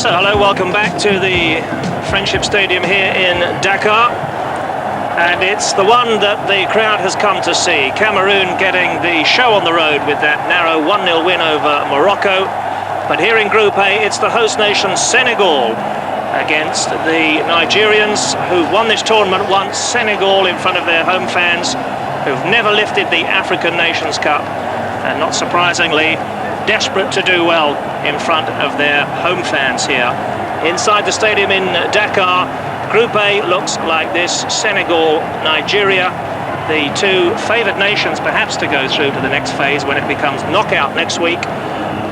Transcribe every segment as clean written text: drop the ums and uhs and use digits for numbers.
So hello, welcome back to the Friendship Stadium here in Dakar. And it's the one that the crowd has come to see. Cameroon getting the show on the road with that narrow 1-0 win over Morocco. But here in Group A, it's the host nation Senegal against the Nigerians who've won this tournament once. Senegal in front of their home fans who've never lifted the African Nations Cup. And not surprisingly, desperate to do well in front of their home fans here. Inside the stadium in Dakar, Group A looks like this. Senegal, Nigeria, the two favoured nations perhaps to go through to the next phase when it becomes knockout next week.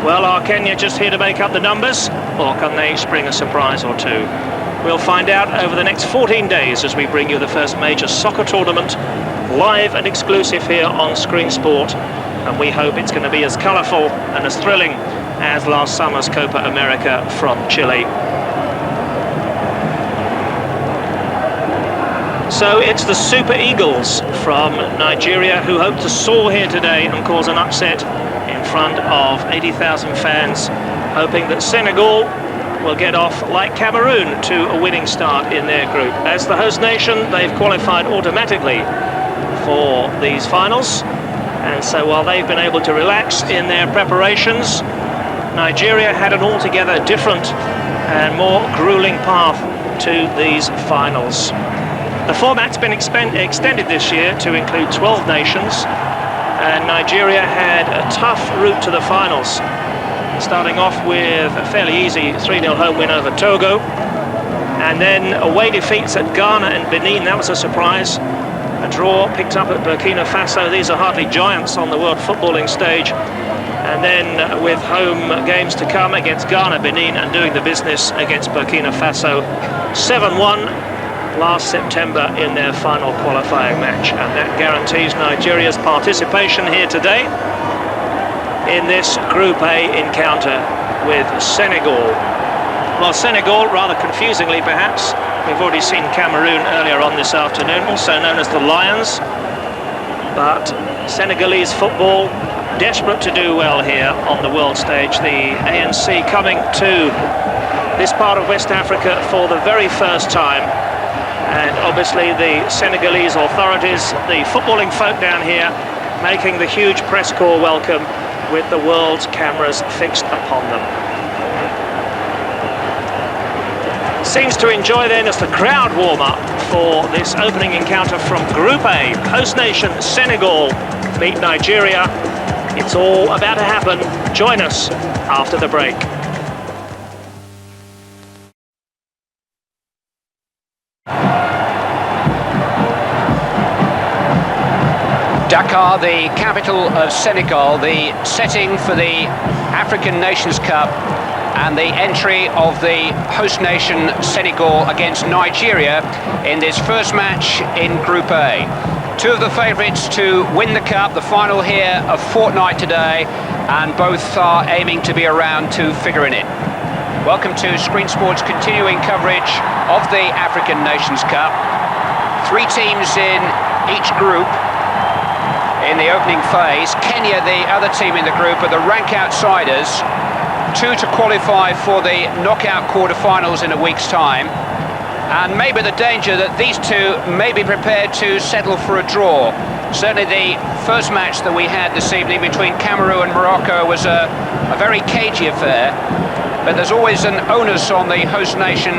Well, are Kenya just here to make up the numbers, or can they spring a surprise or two? We'll find out over the next 14 days as we bring you the first major soccer tournament live and exclusive here on Screen Sport. And we hope it's going to be as colourful and as thrilling as last summer's Copa America from Chile. So it's the Super Eagles from Nigeria who hope to soar here today and cause an upset in front of 80,000 fans, hoping that Senegal will get off like Cameroon to a winning start in their group. As the host nation, they've qualified automatically for these finals. And so while they've been able to relax in their preparations, Nigeria had an altogether different and more grueling path to these finals. The format's been extended this year to include 12 nations, and Nigeria had a tough route to the finals, starting off with a fairly easy 3-0 home win over Togo, and then away defeats at Ghana and Benin. That was a surprise. A draw picked up at Burkina Faso. These are hardly giants on the world footballing stage. And then with home games to come against Ghana, Benin, and doing the business against Burkina Faso. 7-1 last September in their final qualifying match. And that guarantees Nigeria's participation here today in this Group A encounter with Senegal. Well, Senegal, rather confusingly perhaps, we've already seen Cameroon earlier on this afternoon, also known as the Lions. But Senegalese football desperate to do well here on the world stage. The ANC coming to this part of West Africa for the very first time. And obviously the Senegalese authorities, the footballing folk down here, making the huge press corps welcome with the world's cameras fixed upon them. Seems to enjoy then as the crowd warm up for this opening encounter from Group A. Host nation Senegal meet Nigeria. It's all about to happen. Join us after the break. Dakar, the capital of Senegal, the setting for the African Nations Cup and the entry of the host nation Senegal against Nigeria in this first match in Group A. Two of the favourites to win the cup, the final here a fortnight today, and both are aiming to be around to figure in it. Welcome to Screen Sport's continuing coverage of the African Nations Cup. 3 teams in each group in the opening phase. Kenya, the other team in the group, are the rank outsiders. 2 to qualify for the knockout quarter-finals in a week's time. And maybe the danger that these two may be prepared to settle for a draw. Certainly the first match that we had this evening between Cameroon and Morocco was a very cagey affair. But there's always an onus on the host nation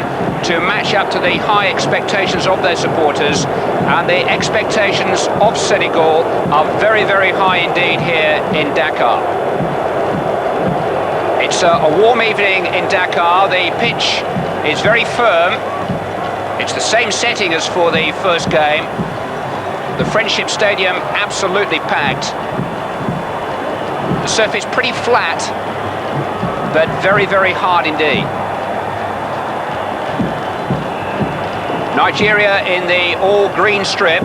to match up to the high expectations of their supporters. And the expectations of Senegal are very, very high indeed here in Dakar. It's a warm evening in Dakar. The pitch is very firm. It's the same setting as for the first game. The Friendship Stadium absolutely packed. The surface pretty flat, but very, very hard indeed. Nigeria in the all-green strip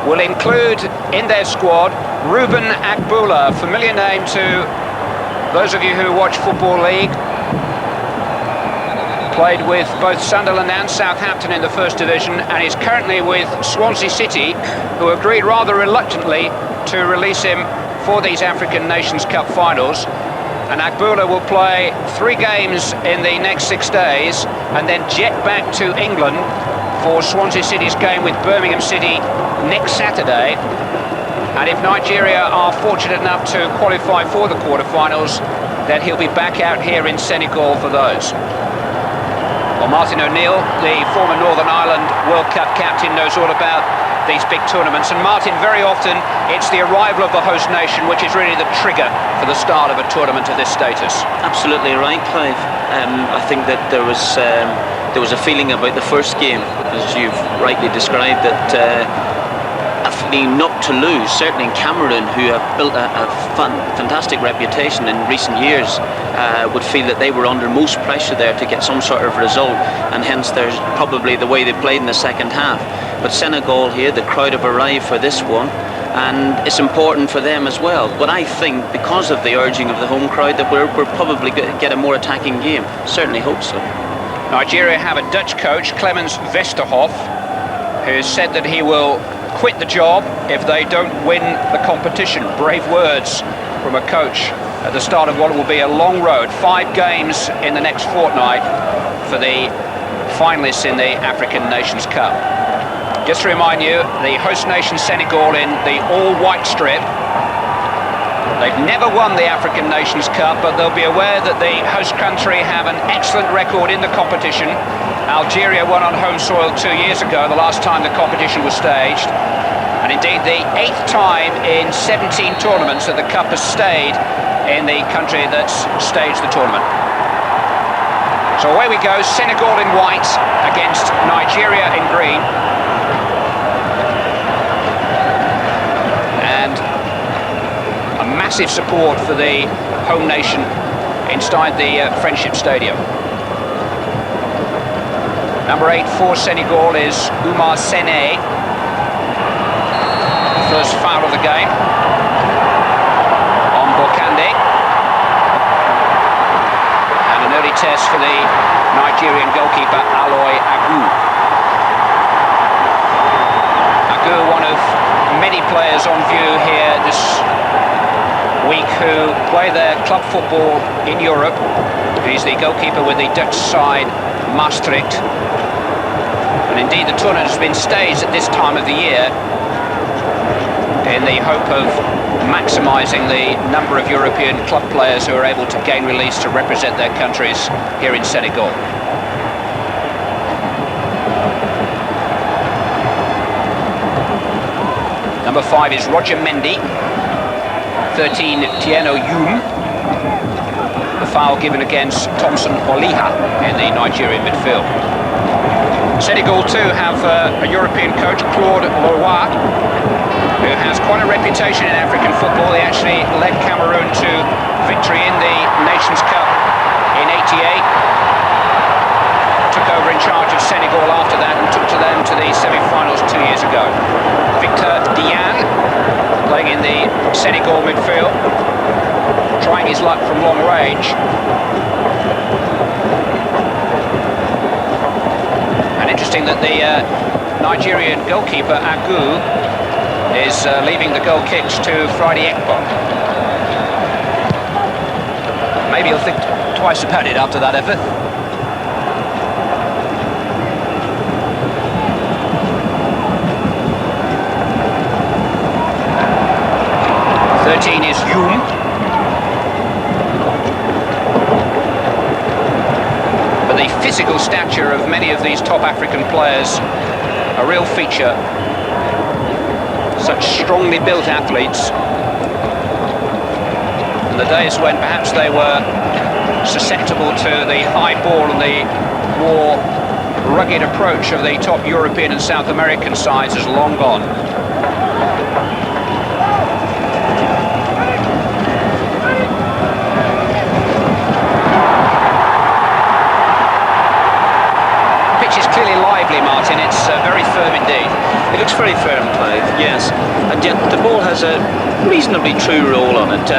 will include in their squad Ruben Akbula, familiar name to those of you who watch Football League. Played with both Sunderland and Southampton in the First Division, and is currently with Swansea City, who agreed rather reluctantly to release him for these African Nations Cup finals. And Agboola will play 3 games in the next 6 days and then jet back to England for Swansea City's game with Birmingham City next Saturday. And if Nigeria are fortunate enough to qualify for the quarterfinals, then he'll be back out here in Senegal for those. Well, Martin O'Neill, the former Northern Ireland World Cup captain, knows all about these big tournaments. And Martin, very often it's the arrival of the host nation which is really the trigger for the start of a tournament of this status. Absolutely right, Clive. I think that there was a feeling about the first game, as you've rightly described, that a feeling not to lose. Certainly in Cameroon, who have built a fantastic reputation in recent years, would feel that they were under most pressure there to get some sort of result, and hence there's probably the way they played in the second half. But Senegal here, the crowd have arrived for this one, and it's important for them as well. But I think because of the urging of the home crowd that we're probably going to get a more attacking game. Certainly hope so. Nigeria have a Dutch coach, Clemens Westerhof, who said that he will quit the job if they don't win the competition. Brave words from a coach at the start of what will be a long road. 5 games in the next fortnight for the finalists in the African Nations Cup. Just to remind you, the host nation Senegal in the all-white strip. They've never won the African Nations Cup, but they'll be aware that the host country have an excellent record in the competition. Algeria won on home soil 2 years ago, the last time the competition was staged. And indeed the 8th time in 17 tournaments that the Cup has stayed in the country that's staged the tournament. So away we go, Senegal in white against Nigeria in green. And a massive support for the home nation inside the Friendship Stadium. Number 8 for Senegal is Oumar Sene. First foul of the game on Bokande. And an early test for the Nigerian goalkeeper Aloy Agu. Agu, one of many players on view here this week who play their club football in Europe. He's the goalkeeper with the Dutch side, Maastricht. And indeed the tournament has been staged at this time of the year in the hope of maximising the number of European club players who are able to gain release to represent their countries here in Senegal. Number 5 is Roger Mendy. 13, Tieno Youm. The foul given against Thompson Oliha in the Nigerian midfield. Senegal too have a European coach, Claude Leroy, who has quite a reputation in African football. He actually led Cameroon to victory in the Nations Cup in '88. Took over in charge of Senegal after that and took them to the semi-finals 2 years ago. Victor Diane playing in the Senegal midfield, trying his luck from long range. And interesting that the Nigerian goalkeeper Agu is leaving the goal kicks to Friday Ekpo. Maybe he'll think twice about it after that effort. Is Youm. But the physical stature of many of these top African players, a real feature. Such strongly built athletes. And the days when perhaps they were susceptible to the high ball and the more rugged approach of the top European and South American sides is long gone. Martin, it's very firm indeed. It looks very firm, Clive, yes. And yet the ball has a reasonably true roll on it.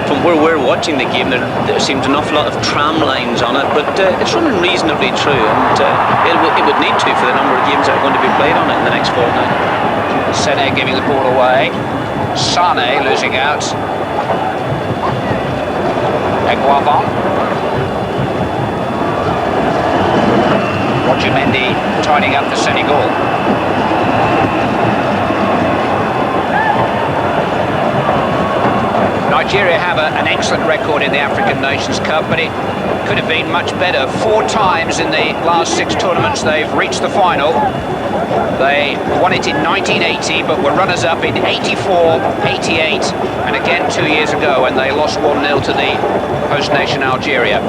From where we're watching the game, there seems an awful lot of tram lines on it, but it's running reasonably true, and it would need to for the number of games that are going to be played on it in the next fortnight. Sene giving the ball away. Sane losing out. Eguavon. Roger Mendy tidying up for Senegal. Nigeria have an excellent record in the African Nations Cup, but it could have been much better. 4 times in the last 6 tournaments they've reached the final. They won it in 1980, but were runners-up in 84, 88, and again 2 years ago when they lost 1-0 to the host nation Algeria.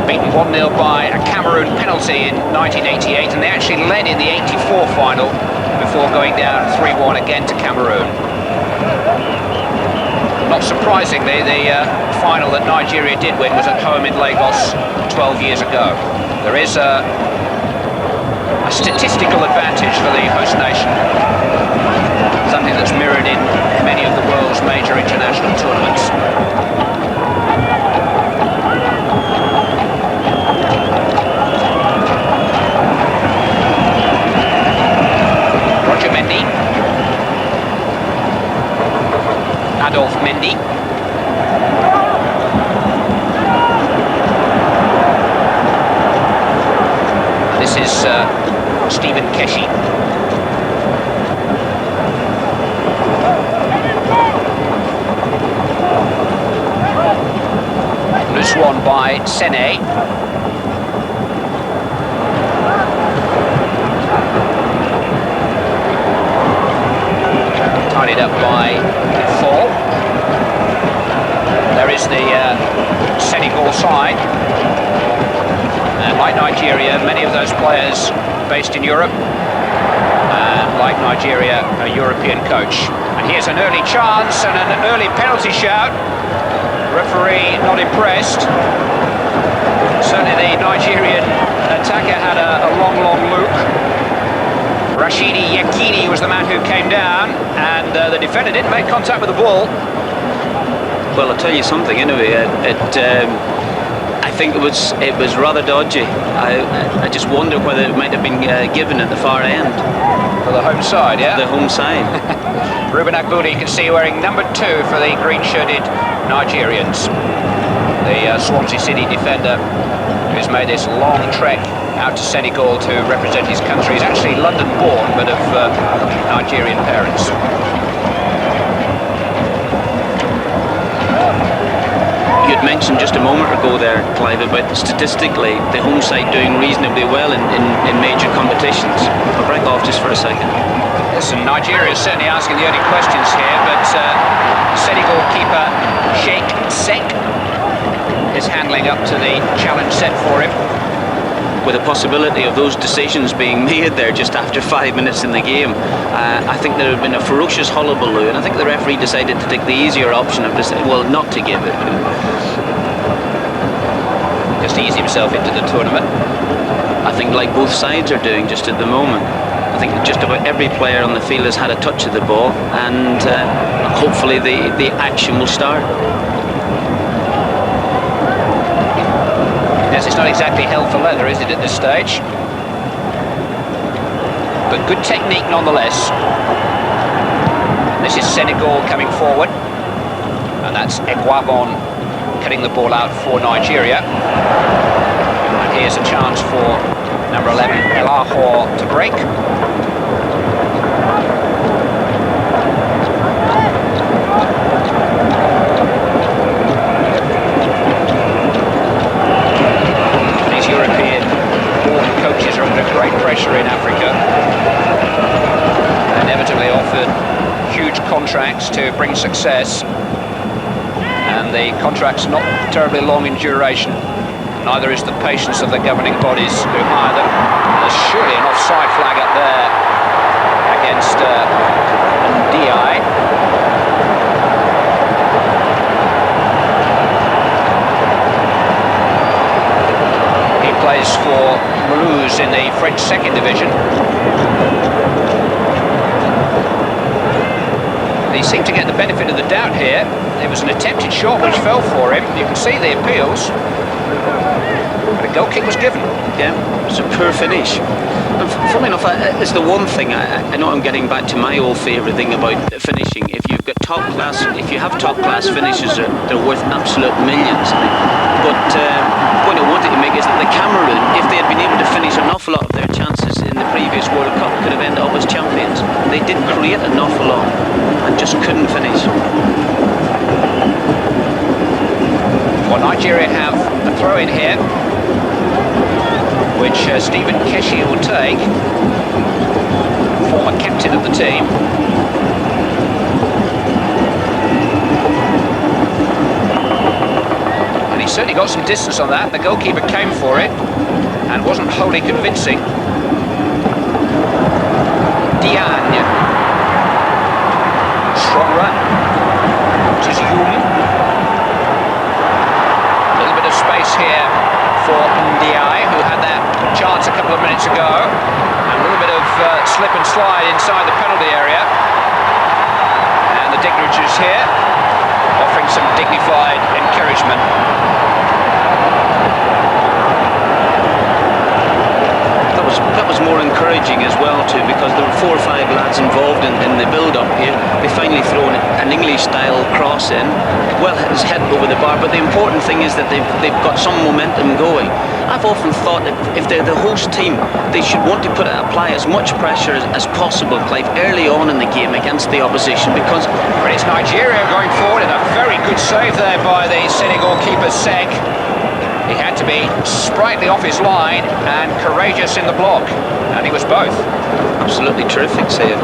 Beaten 1-0 by a Cameroon penalty in 1988, and they actually led in the 84 final before going down 3-1 again to Cameroon. Not surprisingly, the final that Nigeria did win was at home in Lagos 12 years ago. There is a statistical advantage for the host nation, something that's mirrored in many of the world's major international tournaments. Roger Mendy. Adolphe Mendy. This is Stephen Keshi. Loose one by Sene. Tidied up by Fall. There is the Senegal side. And like Nigeria, many of those players based in Europe. And like Nigeria, a European coach. And here's an early chance and an early penalty shout. Referee not impressed. Certainly the Nigerian attacker had a long look. Rashidi Yekini was the man who came down, and the defender didn't make contact with the ball. Well, I'll tell you something anyway. I think it was rather dodgy. I just wonder whether it might have been given at the far end. For the home side, yeah? The home side. Ruben Agbudi, you can see, wearing number 2 for the green-shirted Nigerians. The Swansea City defender who's made this long trek out to Senegal to represent his country. He's actually London-born, but of Nigerian parents. You'd mentioned just a moment ago there, Clive, about statistically the home side doing reasonably well in major competitions. I'll break off just for a second. Listen, Nigeria is certainly asking the early questions here, but Senegal keeper Sheikh Sek is handling up to the challenge set for him. With a possibility of those decisions being made there just after 5 minutes in the game, I think there had been a ferocious hullabaloo, and I think the referee decided to take the easier option of not to give it. Just to ease himself into the tournament. I think like both sides are doing just at the moment. I think that just about every player on the field has had a touch of the ball, and hopefully the action will start. Yes, it's not exactly hell for leather, is it, at this stage? But good technique nonetheless. This is Senegal coming forward. And that's Eguavon cutting the ball out for Nigeria. And here's a chance for number 11, El Ahor, to break. Great pressure in Africa. Inevitably offered huge contracts to bring success, and the contracts not terribly long in duration. Neither is the patience of the governing bodies who hire them. There's surely an offside flag up there against Ndiaye. Plays for Mulhouse in the French second division. He seemed to get the benefit of the doubt here. It was an attempted shot which fell for him. You can see the appeals. But a goal kick was given. Yeah, it's a poor finish. And funnily enough, it's the one thing I know I'm getting back to my old favourite thing about finishing. If you have top class finishes, they're worth absolute millions. But the point I wanted to make is that the Cameroon, if they had been able to finish an awful lot of their chances in the previous World Cup, could have ended up as champions. They did create an awful lot and just couldn't finish. Well, Nigeria have a throw in here, which Stephen Keshi will take, former captain of the team. And he certainly got some distance on that. The goalkeeper came for it and wasn't wholly convincing. Diagne. Strong run. This is Youm. A little bit of space here for Ndiaye, who had that chance a couple of minutes ago. And a little bit of slip and slide inside the penalty area. And the dignitaries here offering some dignified encouragement. That was more encouraging as well too, because there were 4 or 5 lads involved in the build-up here. They finally thrown an English-style cross in. Well, his head over the bar, but the important thing is that they've got some momentum going. I've often thought that if they're the host team, they should want to apply as much pressure as possible, Clive, early on in the game against the opposition, because... But it's Nigeria going forward, and a very good save there by the Senegal keeper, Sek. He had to be sprightly off his line and courageous in the block, and he was both. Absolutely terrific save.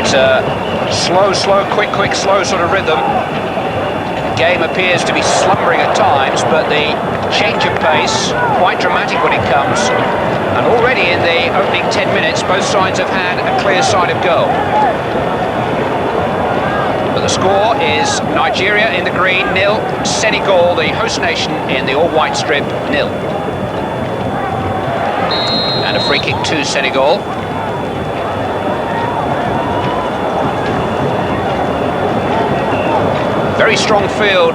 It's a slow, quick, slow sort of rhythm. The game appears to be slumbering at times, but the change of pace, quite dramatic when it comes. And already in the opening 10 minutes, both sides have had a clear sight of goal. But the score is Nigeria in the green, 0. Senegal, the host nation, in the all-white strip, 0. And a free kick to Senegal. Very strong field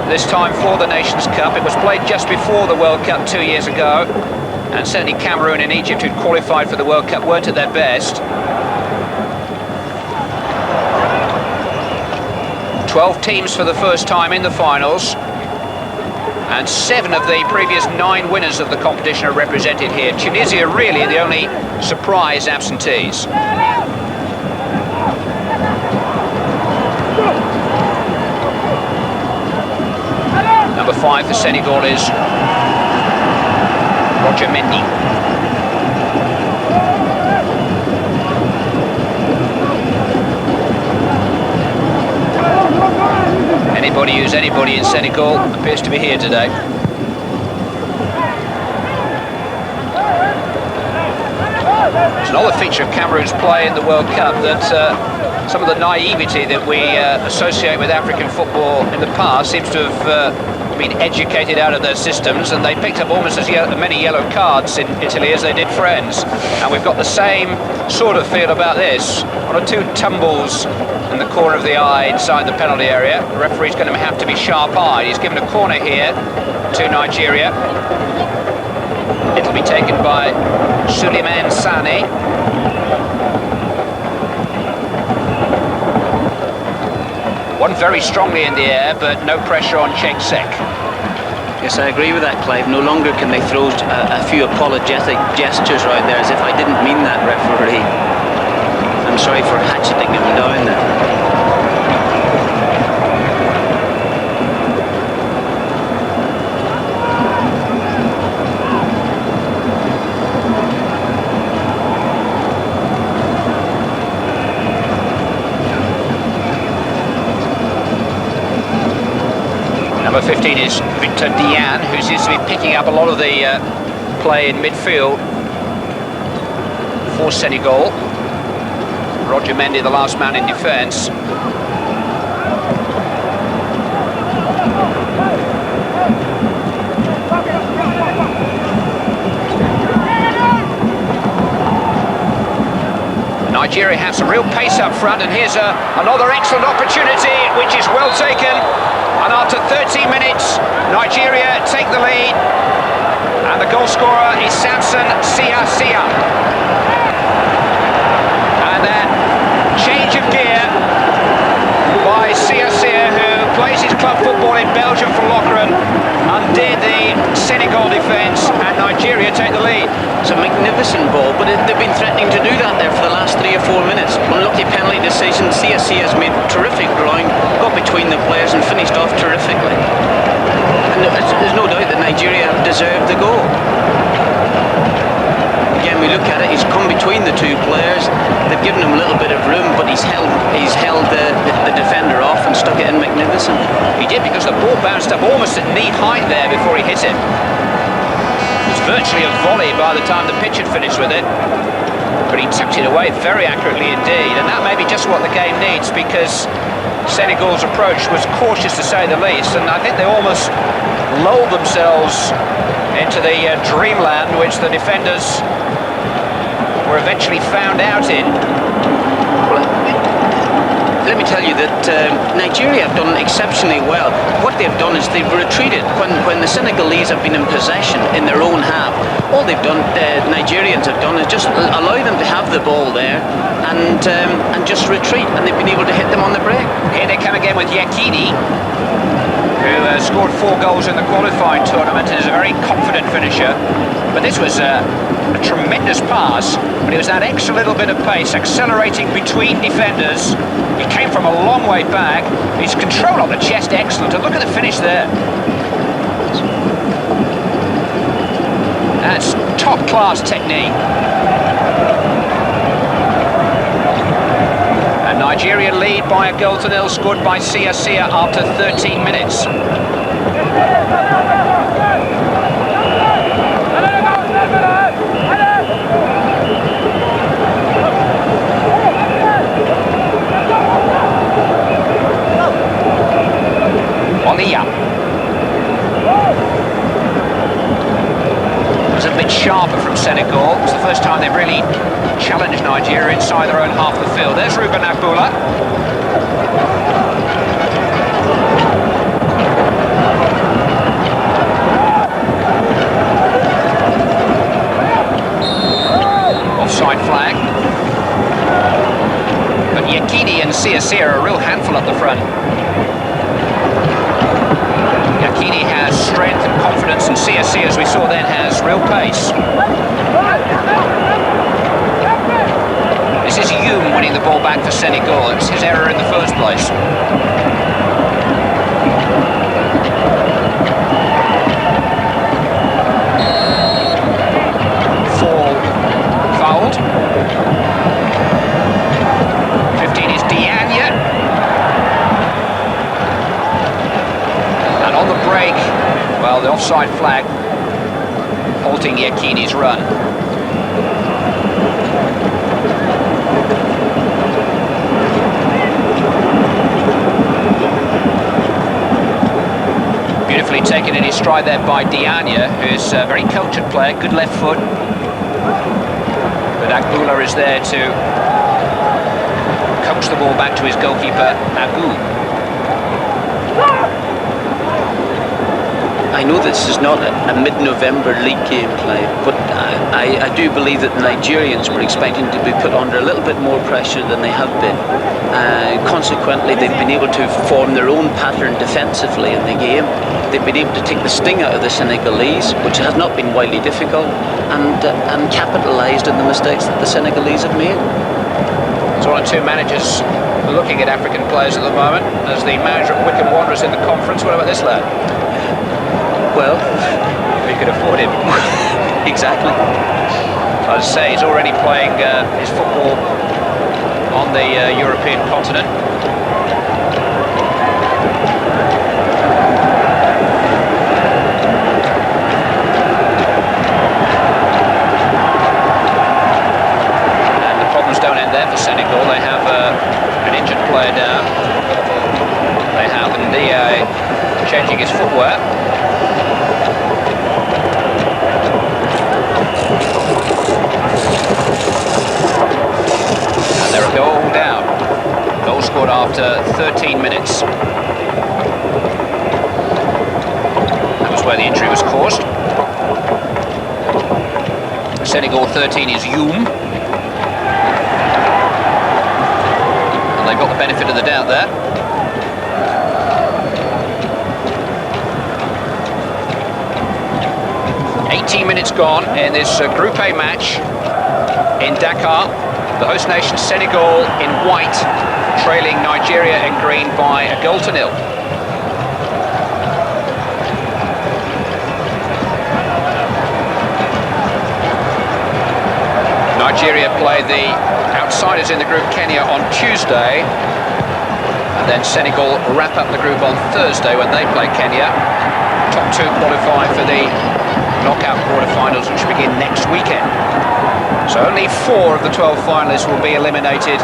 this time for the Nations Cup. It was played just before the World Cup 2 years ago. And certainly Cameroon and Egypt, who'd qualified for the World Cup, weren't at their best. 12 teams for the first time in the finals, and 7 of the previous 9 winners of the competition are represented here. Tunisia really the only surprise absentees. Number 5 for Senegal is Roger Mendy. Anybody who's anybody in Senegal appears to be here today. It's another feature of Cameroon's play in the World Cup that some of the naivety that we associate with African football in the past seems to have been educated out of their systems, and they picked up almost as many yellow cards in Italy as they did friends. And we've got the same sort of feel about this. 1 or 2 tumbles in the corner of the eye inside the penalty area. The referee's going to have to be sharp-eyed. He's given a corner here to Nigeria. It'll be taken by Souleymane Sané. One very strongly in the air, but no pressure on Cheng Sek. Yes, I agree with that, Clive. No longer can they throw a few apologetic gestures right there, as if I didn't mean that, referee. I'm sorry for hatcheting him down there. Number 15 is Victor Diagne, who seems to be picking up a lot of the play in midfield for Senegal. Roger Mendy, the last man in defence. Nigeria have some real pace up front, and here's another excellent opportunity, which is well taken. And after 13 minutes, Nigeria take the lead, and the goal scorer is Samson Sia. And a change of gear by Sia, who plays his club football in Belgium for Lokeren, undid the Senegal defence, and Nigeria take the lead. It's a magnificent ball, but they've been threatening to do that there for the last 3 or 4 minutes. Unlucky penalty decision. Sia has made terrific drawing, got between the players and finished off terrifically. And there's no doubt that Nigeria deserved the goal. Again, we look at it, he's come between the two players, they've given him a little bit of room, but he's held the defender off and stuck it in magnificent. He did, because the ball bounced up almost at knee height there before he hit it. It was virtually a volley by the time the pitch had finished with it, but he tucked it away very accurately indeed, and that may be just what the game needs, because Senegal's approach was cautious to say the least, and I think they almost lulled themselves into the dreamland which the defenders were eventually found out in. Well, let me tell you that Nigeria have done exceptionally well. What they've done is they've retreated when the Senegalese have been in possession in their own half. All they've done, the Nigerians have done, is just allow them to have the ball there and just retreat, and they've been able to hit them on the break. Here they come again with Yakini, who scored 4 goals in the qualifying tournament and is a very confident finisher. But this was a tremendous pass, but it was that extra little bit of pace, accelerating between defenders. He came from a long way back. His control on the chest excellent, and look at the finish there. That's top-class technique. And Nigeria lead by a 1-0, scored by Sia after 13 minutes. It was a bit sharper from Senegal. It's the first time they've really challenged Nigeria inside their own half of the field. There's Ruben Agboola. Offside flag. But Yakini and Sia are a real handful up the front. Yakini has strength and confidence, and Sia, as we saw then, has real pace. This is Youm winning the ball back for Senegal. It's his error in the first place. Fall fouled. 15 is Diagne. And on the break, well, the offside flag halting Yakini's run. Beautifully taken in his stride there by Diagne, who's a very cultured player, good left foot. But Agboola is there to coax the ball back to his goalkeeper, Agu. I know this is not a mid-November league game, Clive, but I do believe that the Nigerians were expecting to be put under a little bit more pressure than they have been. Consequently, they've been able to form their own pattern defensively in the game. They've been able to take the sting out of the Senegalese, which has not been widely difficult, and capitalised on the mistakes that the Senegalese have made. So one or two managers looking at African players at the moment. As the manager of Wycombe Wanderers in the conference, what about this lad? Well, we could afford him. Exactly. So I'd say he's already playing his football on the European continent. And the problems don't end there for Senegal. They have an injured player down. They have Ndiaye changing his footwear. after 13 minutes. That was where the injury was caused. Senegal 13 is Youm. And they've got the benefit of the doubt there. Minutes gone in this Group A match in Dakar. The host nation Senegal in white, trailing Nigeria in green by a goal to nil. Nigeria play the outsiders in the group, Kenya, on Tuesday. And then Senegal wrap up the group on Thursday when they play Kenya. Top two qualify for the knockout quarterfinals, which begin next weekend. So only 4 of the 12 finalists will be eliminated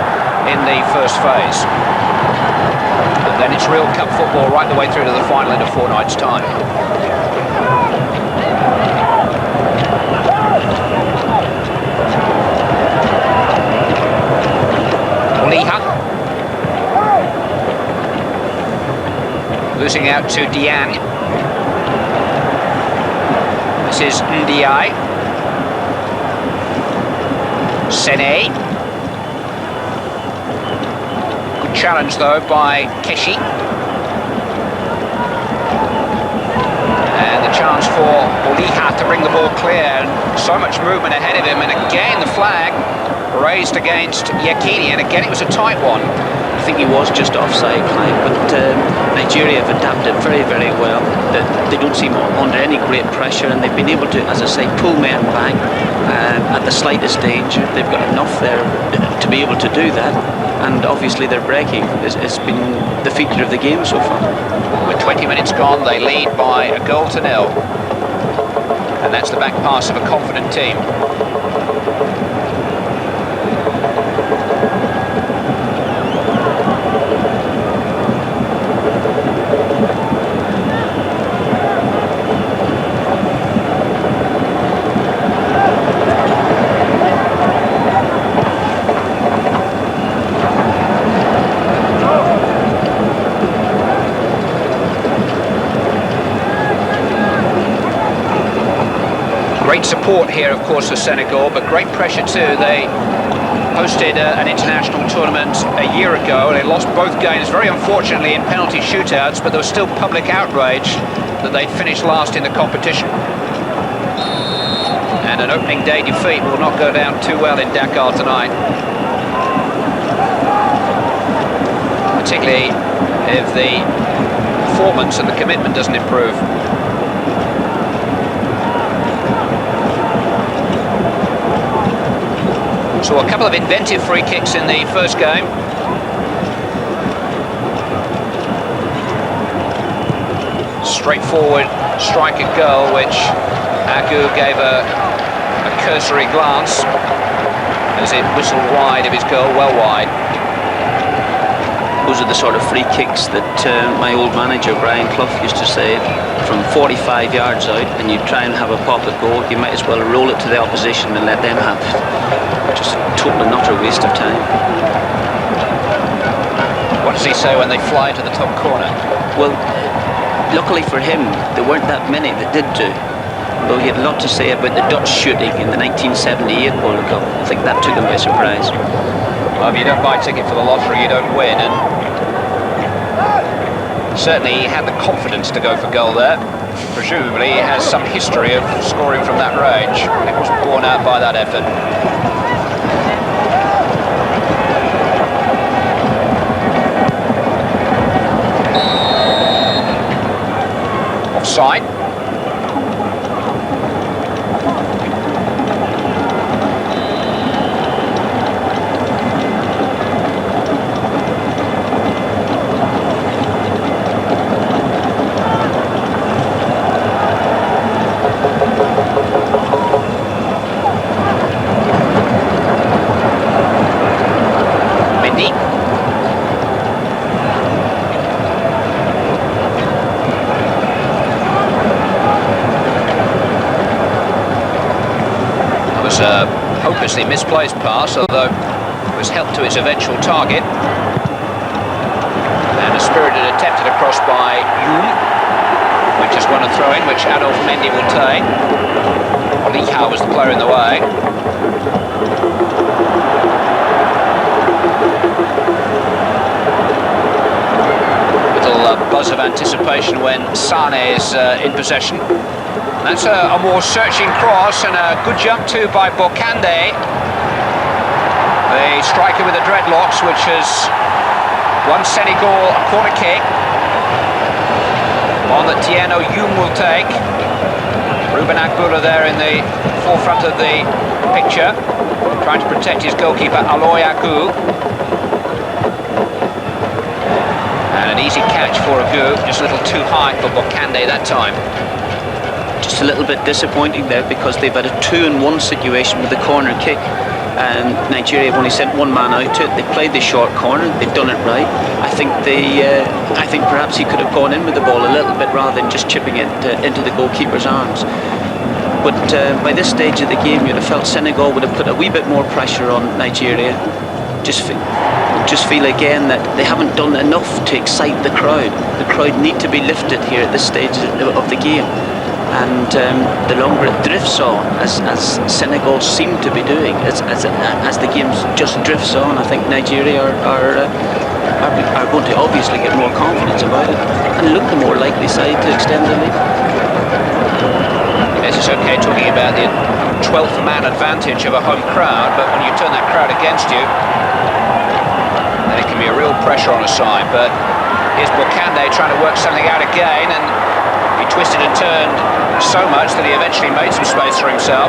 in the first phase. And then it's real cup football right the way through to the final in a fortnight's time. Oliha. Losing out to Diagne. This is Ndiaye. Sene. Good challenge though by Keshi. And the chance for Oliha to bring the ball clear, and so much movement ahead of him, and again the flag raised against Yakini, and again it was a tight one. I think he was just offside, Clive, but Nigeria have adapted very, very well. They don't seem under any great pressure, and they've been able to, as I say, pull men back at the slightest danger. They've got enough there to be able to do that, and obviously their breaking has been the feature of the game so far. With 20 minutes gone, they lead by a goal to nil, and that's the back pass of a confident team. Great support here, of course, for Senegal, but great pressure too. They hosted an international tournament a year ago. They lost both games, very unfortunately, in penalty shootouts, but there was still public outrage that they'd finished last in the competition. And an opening day defeat will not go down too well in Dakar tonight. Particularly if the performance and the commitment doesn't improve. So a couple of inventive free kicks in the first game. Straightforward strike and goal, which Agu gave a cursory glance as it whistled wide of his goal, well wide. Those are the sort of free kicks that my old manager Brian Clough used to say, from 45 yards out, and you try and have a pop at goal, you might as well roll it to the opposition and let them have just a total and utter waste of time. What does he say when they fly to the top corner? Well, luckily for him, there weren't that many that did do. Although he had a lot to say about the Dutch shooting in the 1978 World Cup. I think that took him by surprise. Well, if you don't buy a ticket for the lottery, you don't win, and certainly he had the confidence to go for goal there. Presumably he has some history of scoring from that range. It was borne out by that effort. Offside. Hopelessly misplaced pass, although it was helped to its eventual target. spirited attempt at a cross by Youm, which has won a throw-in, which Adolf Mendy will take. Olihau was the player in the way. Little buzz of anticipation when Sane is in possession. That's a more searching cross and a good jump too by Bokande, the striker with the dreadlocks, which has won Senegal a corner kick. One that Tieno Youm will take. Ruben Agbula there in the forefront of the picture, trying to protect his goalkeeper Aloy Agu. And an easy catch for Agu, just a little too high for Bokande that time. Just a little bit disappointing there because they've had a 2-in-1 situation with the corner kick. Nigeria have only sent one man out to it. They played the short corner. They've done it right. I think perhaps he could have gone in with the ball a little bit rather than just chipping it into the goalkeeper's arms. But by this stage of the game, you'd have felt Senegal would have put a wee bit more pressure on Nigeria. Just feel again that they haven't done enough to excite the crowd. The crowd need to be lifted here at this stage of the game. And the longer it drifts on, as Senegal seem to be doing, as the game just drifts on, I think Nigeria are going to obviously get more confidence about it and look the more likely side to extend the lead. Yes, it's okay talking about the 12th man advantage of a home crowd, but when you turn that crowd against you, then it can be a real pressure on a side. But here's Bokande trying to work something out again, and he twisted and turned so much that he eventually made some space for himself.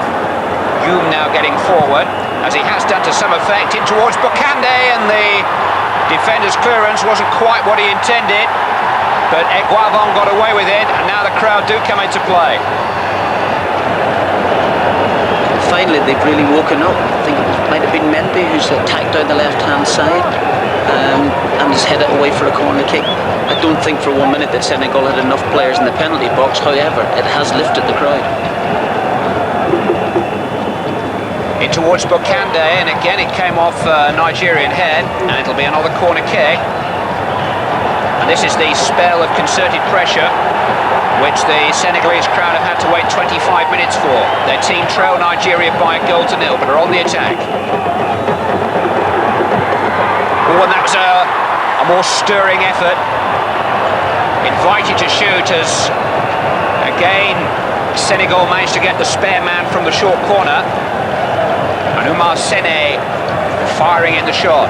Youm now getting forward, as he has done to some effect, in towards Bokande, and the defender's clearance wasn't quite what he intended, but Eguavon got away with it, and now the crowd do come into play. Finally, they've really woken up. I think it might have been Mendy who's attacked down the left-hand side and has headed away for a corner kick. I don't think for 1 minute that Senegal had enough players in the penalty box. However, it has lifted the crowd. In towards Bokande, and again it came off Nigerian head, and it'll be another corner kick. And this is the spell of concerted pressure which the Senegalese crowd have had to wait 25 minutes for. Their team trail Nigeria by 1-0 but are on the attack. Oh, and that was a more stirring effort. Invited to shoot as again Senegal managed to get the spare man from the short corner, and Oumar Sene firing in the shot.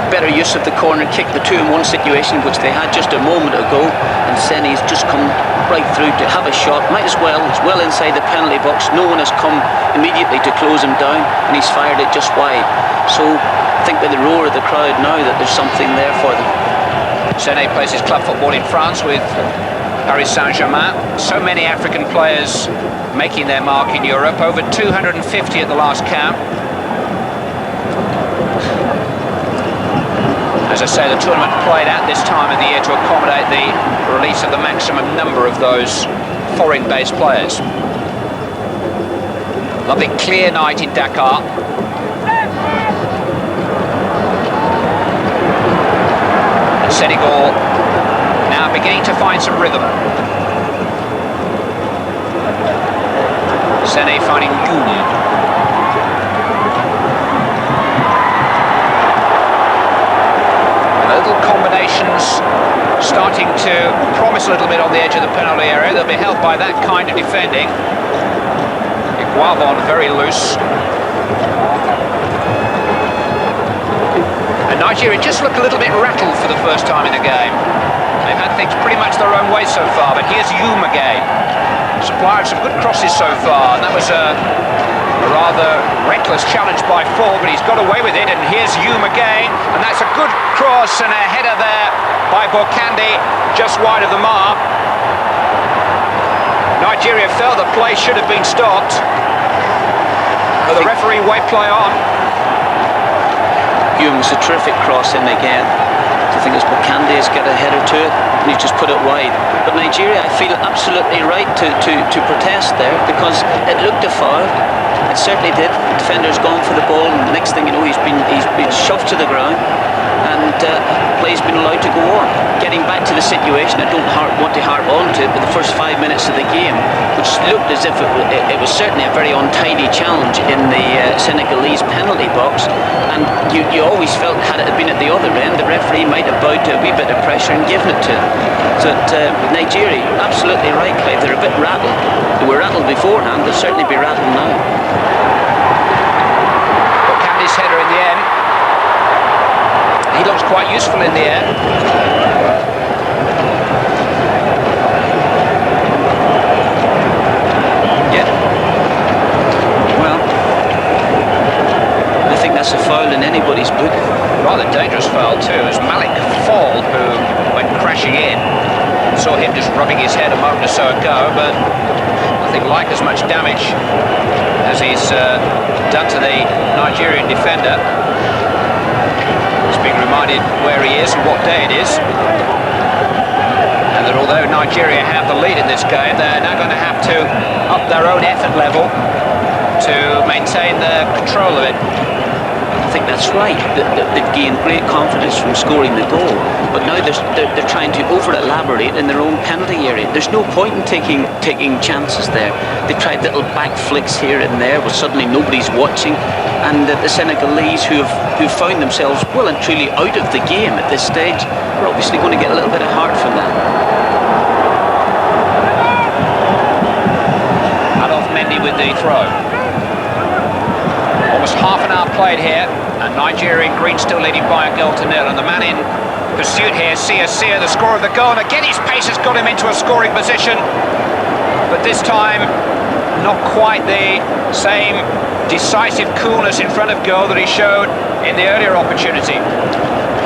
Better use of the corner kick, the 2-in-1 situation which they had just a moment ago, and Sene's just come right through to have a shot. Might as well, he's well inside the penalty box. No one has come immediately to close him down, and he's fired it just wide. So I think by the roar of the crowd now that there's something there for them. Sene plays his club football in France with Paris Saint-Germain. So many African players making their mark in Europe, over 250 at the last count. As I say, the tournament played at this time of the year to accommodate the release of the maximum number of those foreign-based players. Lovely clear night in Dakar. And Senegal now beginning to find some rhythm. Sene finding Youm. Little combinations starting to promise a little bit on the edge of the penalty area. They'll be helped by that kind of defending. Eguavon very loose. And Nigeria just look a little bit rattled for the first time in the game. They've had things pretty much their own way so far, but here's Youm again. Supplier of some good crosses so far, and that was a rather reckless challenge by Fall, but he's got away with it, and here's Youm again, and that's a good cross and a header there by Bokande, just wide of the mark. Nigeria felt the play should have been stopped, but the referee waved play on. Youm's a terrific cross in again. I think as Bokande has got a header to it, and he's just put it wide. But Nigeria, I feel absolutely right to protest there, because it looked a foul. It certainly did. The defender's gone for the ball, and the next thing you know, he's been shoved to the ground. And play's been allowed to go on. Getting back to the situation, I don't want to harp on to it, but the first 5 minutes of the game, which looked as if it was certainly a very untidy challenge in the Senegalese penalty box, and you always felt, had it been at the other end, the referee might have bowed to a wee bit of pressure and given it to him. So Nigeria, absolutely right, Clive, they're a bit rattled. They were rattled beforehand, they'll certainly be rattled now. Candy's header in the end. He looks quite useful in the air. Yeah. Well, I think that's a foul in anybody's book. Rather dangerous foul too. It was Malik Fall who went crashing in. Saw him just rubbing his head a moment or so ago, but I think like as much damage as he's done to the Nigerian defender. He's being reminded where he is and what day it is. And that although Nigeria have the lead in this game, they're now going to have to up their own effort level to maintain their control of it. I think that's right. They've gained great confidence from scoring the goal, but now they're trying to over-elaborate in their own penalty area. There's no point in taking chances there. They tried little back flicks here and there, where suddenly nobody's watching, and the Senegalese, who found themselves well and truly out of the game at this stage, are obviously going to get a little bit of heart from that. Adolf Mendy with the throw. Almost half an hour played here, and Nigeria in green still leading by a goal to nil. And the man in pursuit here, Syria, the scorer of the goal. And again, his pace has got him into a scoring position. But this time, not quite the same decisive coolness in front of goal that he showed in the earlier opportunity.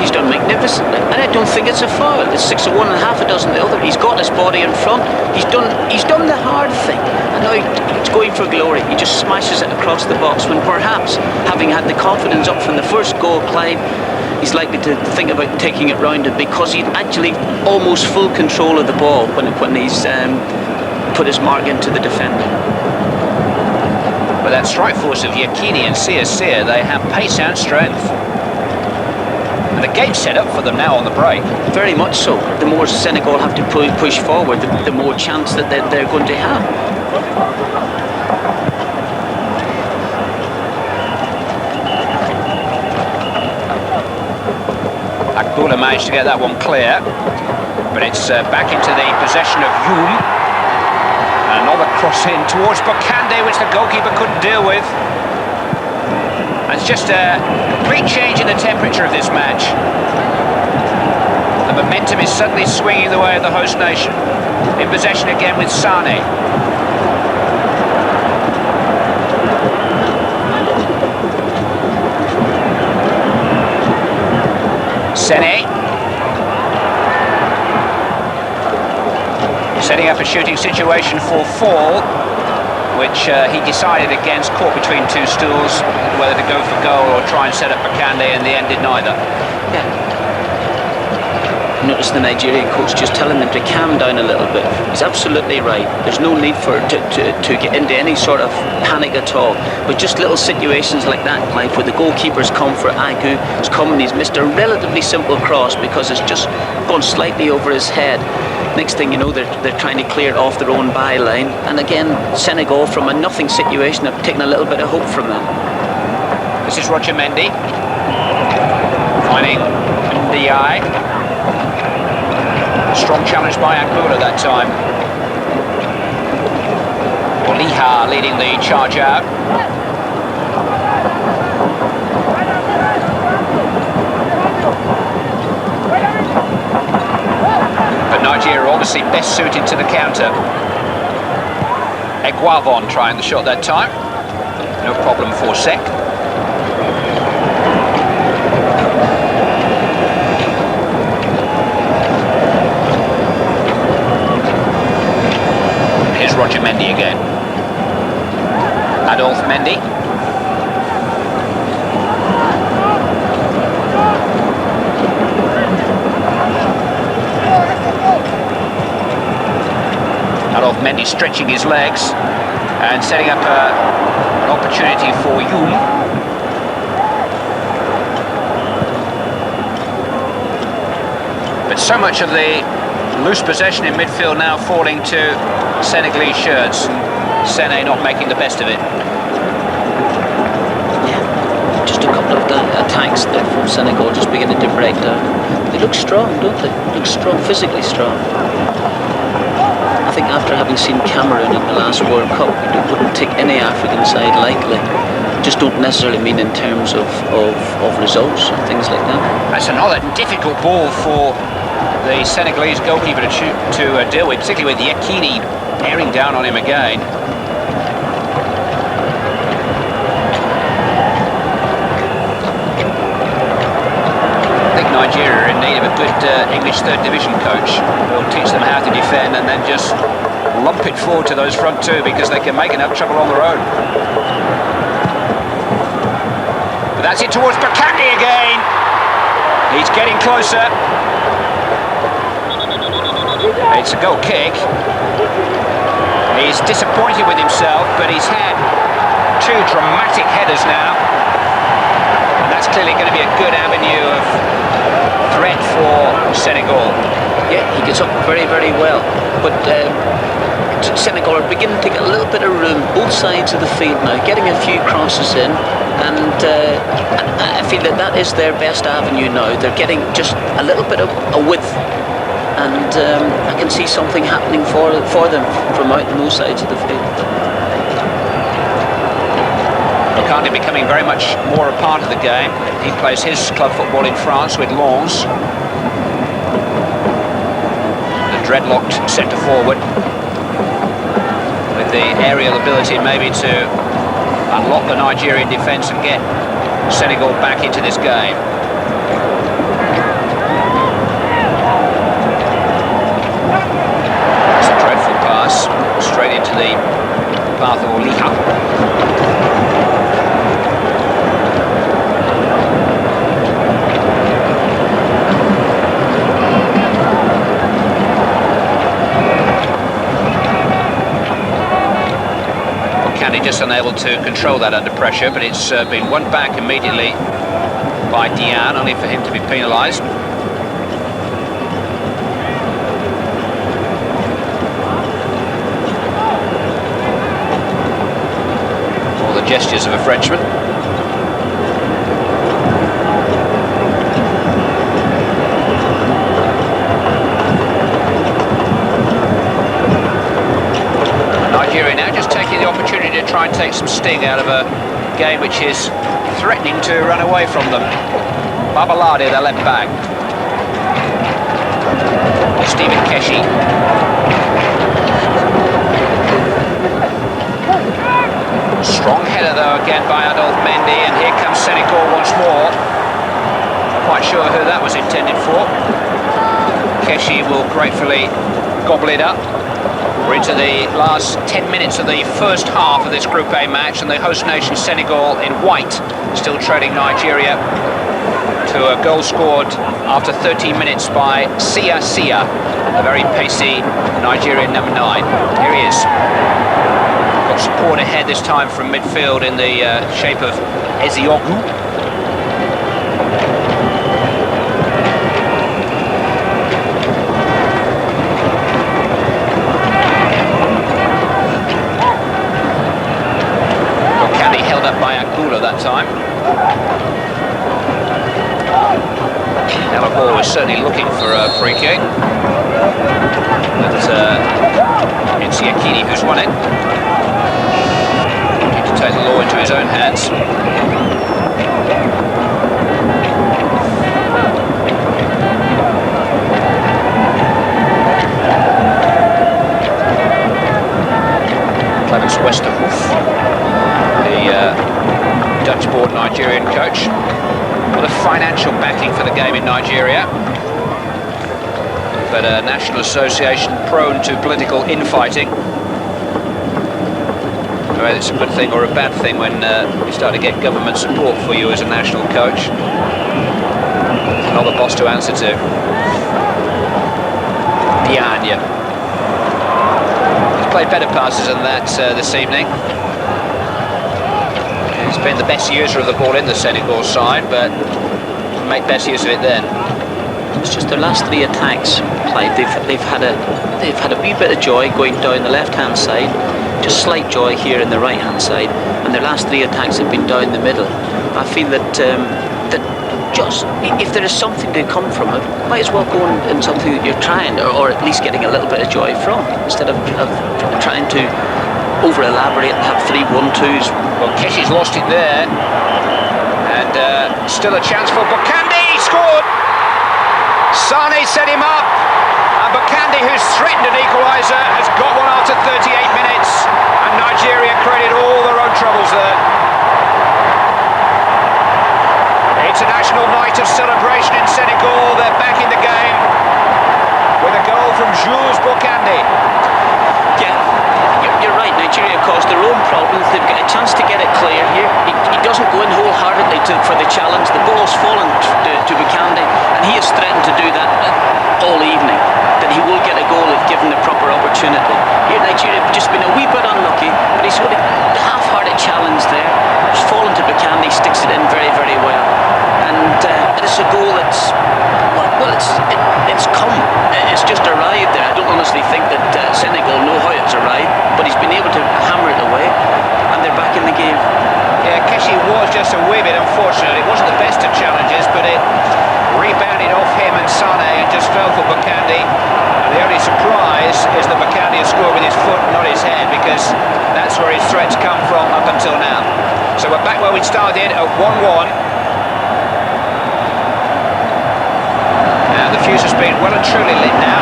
He's done magnificently, and I don't think it's a foul. It's 6 of one and half a dozen the other. He's got his body in front. He's done the hard thing, and now he's going for glory. He just smashes it across the box, when perhaps, having had the confidence up from the first goal, Clive, he's likely to think about taking it round it, because he's actually almost full control of the ball when he's put his mark into the defender. With that strike force of Yakini and Sia, they have pace and strength. And the game's set up for them now on the break. Very much so. The more Senegal have to push forward, the more chance that they're going to have. Akbula managed to get that one clear, but it's back into the possession of Youm. And another cross in towards Bokande, which the goalkeeper couldn't deal with. And it's just a complete change in the temperature of this match. The momentum is suddenly swinging the way of the host nation. In possession again with Sane. Sene. Setting up a shooting situation for Fall, which he decided against, caught between two stools, whether to go for goal or try and set up Bokande, and in the end did neither. Yeah. Notice the Nigerian coach just telling them to calm down a little bit. He's absolutely right. There's no need for to get into any sort of panic at all. But just little situations like that, Clive, where the goalkeeper's come for Agu, he's come and he's missed a relatively simple cross because it's just gone slightly over his head. Next thing you know, they're trying to clear it off their own byline. And again, Senegal, from a nothing situation, have taken a little bit of hope from that. This is Roger Mendy. Finding the eye. Strong challenge by Akbula that time. Oliha leading the charge out. But Nigeria obviously best suited to the counter. Eguavon trying the shot that time. No problem for Sek. Here's Roger Mendy again. Adolf Mendy. Adolf Mendy stretching his legs and setting up an opportunity for Youm. But so much of the loose possession in midfield now falling to Senegalese shirts. Sene not making the best of it. Yeah, just a couple of the attacks there from Senegal just beginning to break down. They look strong, don't they? Look strong, physically strong. I think after having seen Cameroon in the last World Cup, we wouldn't take any African side lightly. Just don't necessarily mean in terms of results and things like that. That's another difficult ball for the Senegalese goalkeeper to deal with, particularly with Yekini bearing down on him again. I think Nigeria are in need of a good English third division coach who'll teach them how to defend and then just lump it forward to those front two, because they can make enough trouble on their own. But that's it towards Bakandi again. He's getting closer. It's a goal kick. He's disappointed with himself, but he's had two dramatic headers now. And that's clearly going to be a good avenue of threat for Senegal. Yeah, he gets up very, very well. But Senegal are beginning to get a little bit of room, both sides of the field now, getting a few crosses in. And I feel that is their best avenue now. They're getting just a little bit of a width. And I can see something happening for them from out on those sides of the field. Bakandi becoming very much more a part of the game. He plays his club football in France with Lens. The dreadlocked centre forward with the aerial ability maybe to unlock the Nigerian defence and get Senegal back into this game. Straight into the path of Oliha. Candy just unable to control that under pressure, but it's been won back immediately by Diane, only for him to be penalised. Gestures of a Frenchman. Nigeria now just taking the opportunity to try and take some sting out of a game which is threatening to run away from them. Babalade, their left back. Stephen Keshi. Strong header though again by Adolphe Mendy, and here comes Senegal once more. Not quite sure who that was intended for. Keshi will gratefully gobble it up. We're into the last 10 minutes of the first half of this Group A match, and the host nation Senegal in white still trailing Nigeria to a goal scored after 13 minutes by Sia, the very pacey Nigerian number 9. Here he is. Got support ahead this time from midfield in the shape of Eziogu. Candy held up by Akula that time. Alabor was certainly looking for a free kick, but it's Yekini who's won it. Take the law into his own hands. Clemens Westerhoff, the Dutch-born Nigerian coach. What a financial backing for the game in Nigeria. But a national association prone to political infighting. Whether it's a good thing or a bad thing when you start to get government support for you as a national coach. Another boss to answer to. Diagne. He's played better passes than that this evening. He's been the best user of the ball in the Senegal side, but make best use of it then. It's just their last three attacks, Clive. They've had a wee bit of joy going down the left-hand side, just slight joy here in the right-hand side, and their last three attacks have been down the middle. I feel that just if there is something to come from it, might as well go in something that you're trying, or at least getting a little bit of joy from, instead of trying to over-elaborate and have 3-1-2s. Well, Keshi's lost it there, and still a chance for Bukandi. He scored. Sane set him up, and Bukandi, who's threatened an equaliser, has got one after 38 minutes, and Nigeria created all their own troubles there. International night of celebration in Senegal. They're back in the game with a goal from Jules Bukandi. Yeah, you're right. Nigeria caused their own problems. They've got a chance to get it clear here. He doesn't go in wholeheartedly for the challenge. The ball's fallen to Bukandi, and he has threatened to do that all evening. That he will get a goal if given the proper opportunity. Here, Nigeria have just been a wee bit unlucky, but he's got a half-hearted challenge there. He's fallen to Bukandi, sticks it in very, very well. And it's a goal that's, it's come. It's just arrived there. I don't honestly think that Senegal know how it's arrived, but he's been able to hammer it away, and they're back in the game. Yeah, Keshi was just a wee bit unfortunate. It wasn't the best of challenges, but it rebounded off him and Sane and just fell for Bukandi. And the only surprise is that Bukandi has scored with his foot, not his head, because that's where his threats come from up until now. So we're back where we started at 1-1. The fuse has been well and truly lit now.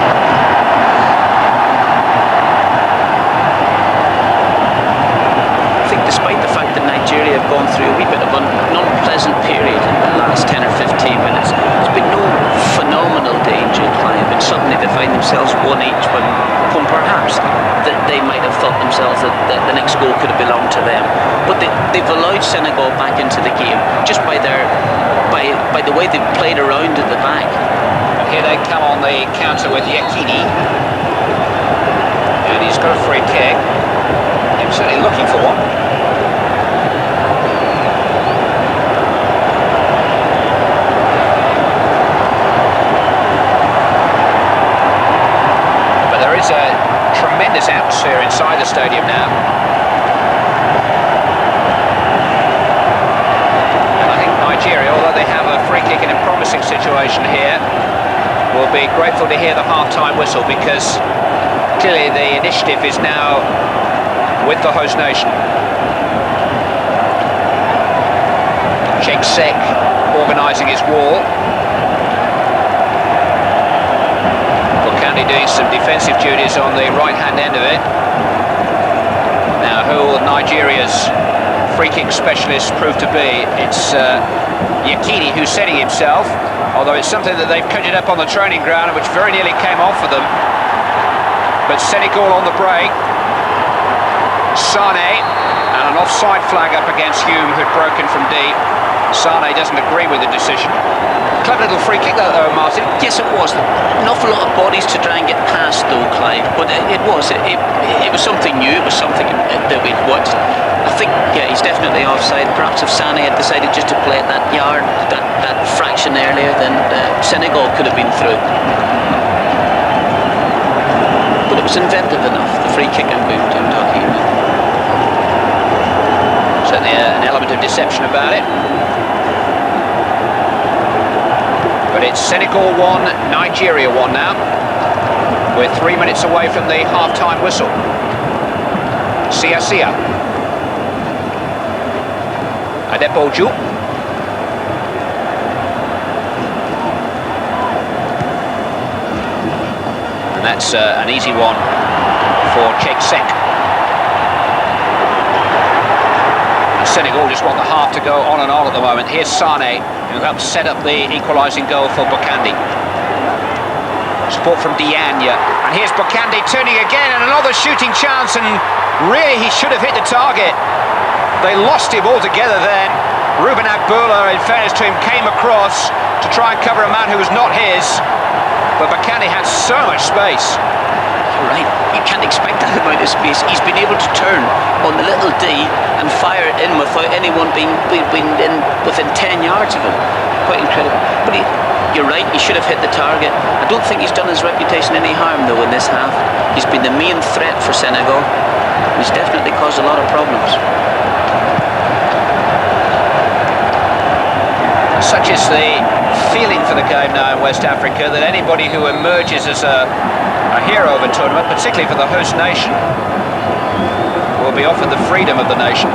I think despite the fact that Nigeria have gone through a wee bit of an unpleasant period in the last 10 or 15 minutes, there's been no phenomenal danger, Clive, and suddenly they find themselves one each when perhaps that they might have thought themselves that the next goal could have belonged to them. But they've allowed Senegal back into the game just by the way they've played around at the back. Here they come on the counter with Yekini. And he's got a free kick. He's certainly looking for one. But there is a tremendous atmosphere inside the stadium now. And I think Nigeria, although they have a free kick in a promising situation here, will be grateful to hear the half-time whistle, because clearly the initiative is now with the host nation. Cheksek organising his wall. Bukandi doing some defensive duties on the right-hand end of it. Now, who will Nigeria's free-kick specialist prove to be? It's Yekini who's setting himself, although it's something that they've conjured up on the training ground, which very nearly came off for them. But Senegal on the break. Sane, and an offside flag up against Hume, who'd broken from deep. Sane doesn't agree with the decision. Clever little free kick though, Martin. Yes, it was. An awful lot of bodies to try and get past though, Clive, but it was something new. It was something that we'd watched. I think, yeah, he's definitely offside. Perhaps if Sane had decided just to play at that yard, that fraction earlier, then Senegal could have been through. But it was inventive enough, the free kick I'm talking about. Certainly an element of deception about it. But it's Senegal 1, Nigeria 1 now. We're 3 minutes away from the half-time whistle. Sia. Adepoju. And that's an easy one for Cheksek. And Senegal just want the half to go on and on at the moment. Here's Sane, who helped set up the equalising goal for Bukandi. Support from Diagne. And here's Bukandi turning again, and another shooting chance, and really he should have hit the target. They lost him altogether then. Ruben Agboola, in fairness to him, came across to try and cover a man who was not his. But Bacani had so much space. You're right, you can't expect that amount of space. He's been able to turn on the little D and fire it in without anyone being in within 10 yards of him. Quite incredible. But you're right, he should have hit the target. I don't think he's done his reputation any harm though in this half. He's been the main threat for Senegal. He's definitely caused a lot of problems. Such is the feeling for the game now in West Africa that anybody who emerges as a hero of a tournament, particularly for the host nation, will be offered the freedom of the nation.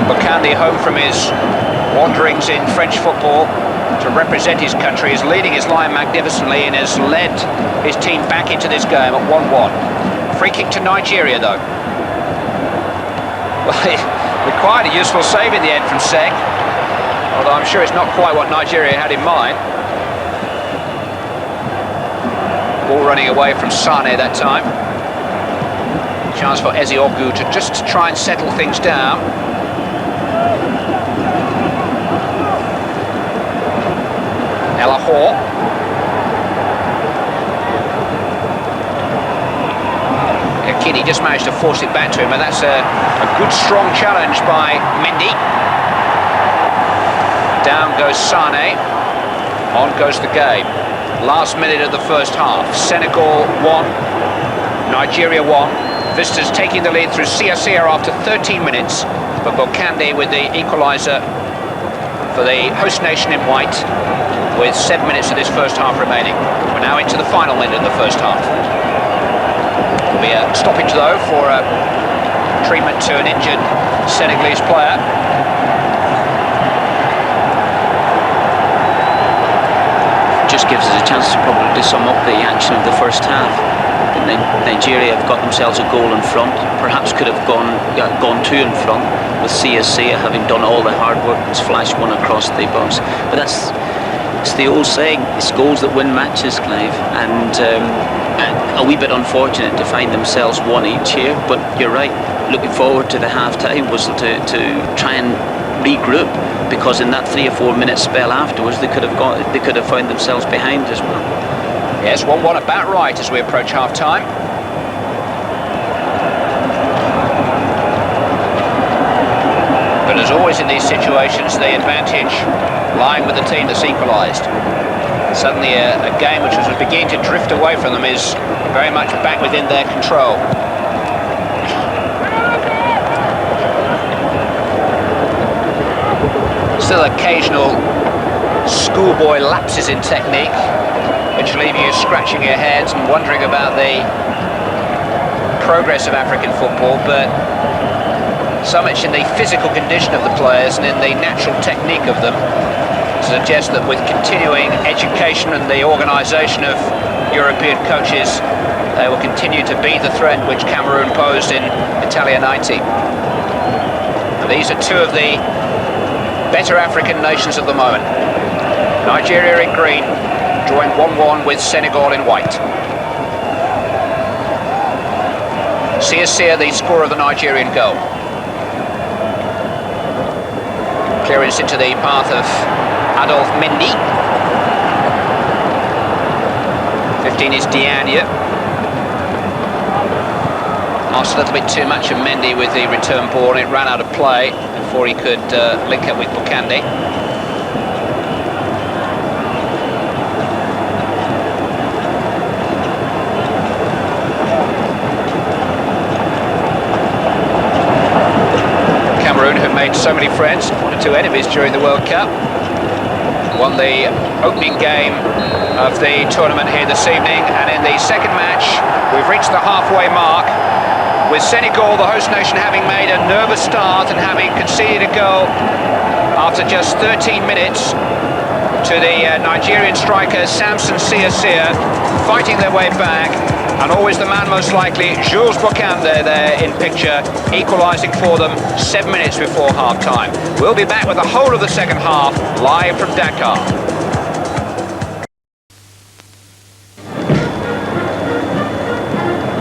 Bacandi, home from his wanderings in French football to represent his country, is leading his line magnificently and has led his team back into this game at 1-1. Free kick to Nigeria though. Well, it required a useful save in the end from Sek, although I'm sure it's not quite what Nigeria had in mind. Ball running away from Sane that time. Chance for Eziogu to just try and settle things down. Elahor. Kini just managed to force it back to him, and that's a good strong challenge by Mendy. Down goes Sane, on goes the game. Last minute of the first half. Senegal 1, Nigeria 1. Visitors taking the lead through Syria after 13 minutes, but Bocandi with the equaliser for the host nation in white with 7 minutes of this first half remaining. We're now into the final minute of the first half. There'll be a stoppage though for treatment to an injured Senegalese player. Just gives us a chance to probably sum up the action of the first half. Nigeria have got themselves a goal in front, perhaps could have gone two in front, with Syria having done all the hard work and flashed one across the box. But it's the old saying, it's goals that win matches, Clive, and a wee bit unfortunate to find themselves one each here, but you're right, looking forward to the half-time was to try and regroup, because in that 3 or 4 minute spell afterwards they could have found themselves behind as well. Yes, 1-1 about right as we approach half-time. But as always in these situations, the advantage lying with the team that's equalised. Suddenly a game which was beginning to drift away from them is very much back within their control. Still occasional schoolboy lapses in technique, which leave you scratching your heads and wondering about the progress of African football, but so much in the physical condition of the players and in the natural technique of them suggest that with continuing education and the organisation of European coaches, they will continue to be the threat which Cameroon posed in Italia 90. And these are two of the better African nations of the moment. Nigeria in green, drawing 1-1 with Senegal in white. Syria, the scorer of the Nigerian goal. Clearance into the path of Adolphe Mendy. 15 is Diagne. Asked a little bit too much of Mendy with the return ball, and it ran out of play before he could link up with Bocandi. Cameroon, who made so many friends, 1 or 2 enemies during the World Cup, won the opening game of the tournament here this evening, and in the second match we've reached the halfway mark, with Senegal, the host nation, having made a nervous start and having conceded a goal after just 13 minutes to the Nigerian striker Samson Syria, fighting their way back, and always the man most likely, Jules Bocandé, there in picture, equalising for them 7 minutes before half-time. We'll be back with the whole of the second half, live from Dakar.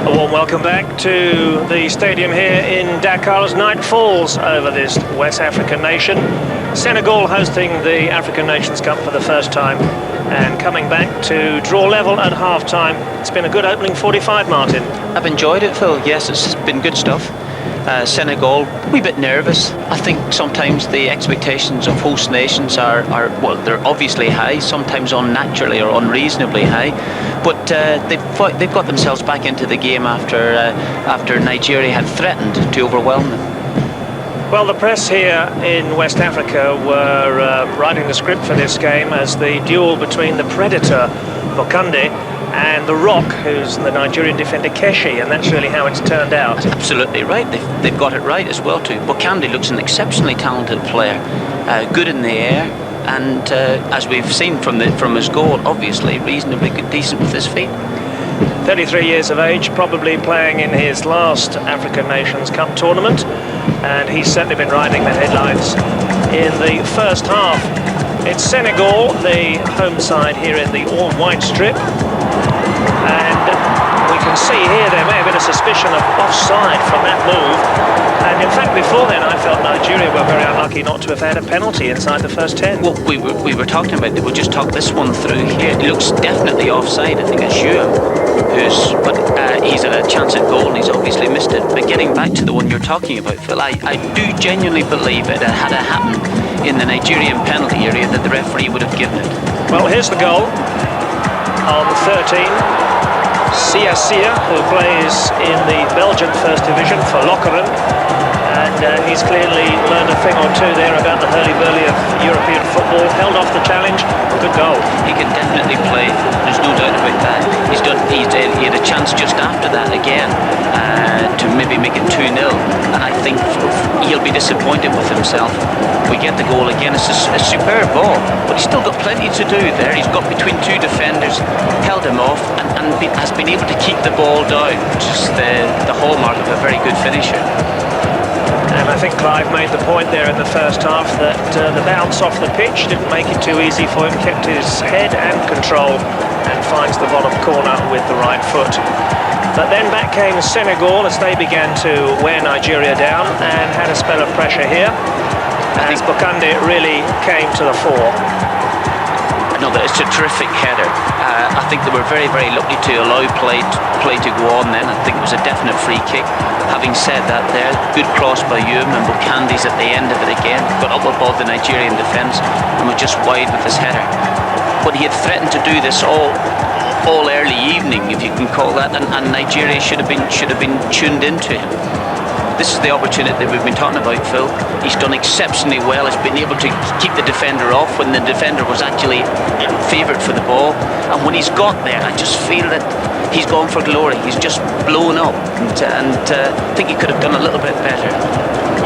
Well, warm welcome back to the stadium here in Dakar as night falls over this West African nation. Senegal hosting the African Nations Cup for the first time and coming back to draw level at half-time. It's been a good opening 45, Martin. I've enjoyed it, Phil. Yes, it's been good stuff. Senegal, a wee bit nervous. I think sometimes the expectations of host nations are well, they're obviously high, sometimes unnaturally or unreasonably high. But they've got themselves back into the game after Nigeria had threatened to overwhelm them. Well, the press here in West Africa were writing the script for this game as the duel between the predator, Bokande, and the Rock, who's the Nigerian defender Keshi, and that's really how it's turned out. Absolutely right. They've got it right as well too. Bokande looks an exceptionally talented player, good in the air, and as we've seen from his goal, obviously reasonably good, decent with his feet. 33 years of age, probably playing in his last African Nations Cup tournament, and he's certainly been riding the headlines in the first half. It's Senegal, the home side here in the all-white strip, and we can see here there may have been a suspicion of offside from that move, and in fact before then I felt Nigeria were very unlucky not to have had a penalty inside the first 10. Well, we were talking about that. We'll just talk this one through here. It looks definitely offside. I think it's he's had a chance at goal and he's obviously missed it. But getting back to the one you're talking about, Phil, I do genuinely believe it had it happened in the Nigerian penalty area that the referee would have given it. Well, here's the goal on 13. Sia, who plays in the Belgian First Division for Lokeren, and he's clearly learned a thing or two there about the hurly-burly of European football. Held off the challenge, good goal. He can definitely play, there's no doubt about that. He had a chance just after that again to maybe make it 2-0, and I think he'll be disappointed with himself. We get the goal again. It's a superb ball, but he's still got plenty to do there. He's got between two defenders, held him off, and has been able to keep the ball down, which is the hallmark of a very good finisher. And I think Clive made the point there in the first half that the bounce off the pitch didn't make it too easy for him, kept his head and control, and finds the bottom corner with the right foot. But then back came Senegal as they began to wear Nigeria down and had a spell of pressure here, as Bokande really came to the fore. No, it's a terrific header. I think they were very, very lucky to allow play to go on then. I think it was a definite free kick. Having said that there, good cross by Hume, and Bukande's at the end of it again. Got up above the Nigerian defence and was just wide with his header. But he had threatened to do this all early evening, if you can call that, and Nigeria should have been tuned into him. This is the opportunity that we've been talking about, Phil. He's done exceptionally well. He's been able to keep the defender off when the defender was actually favoured for the ball. And when he's got there, I just feel that he's gone for glory. He's just blown up, and I think he could have done a little bit better.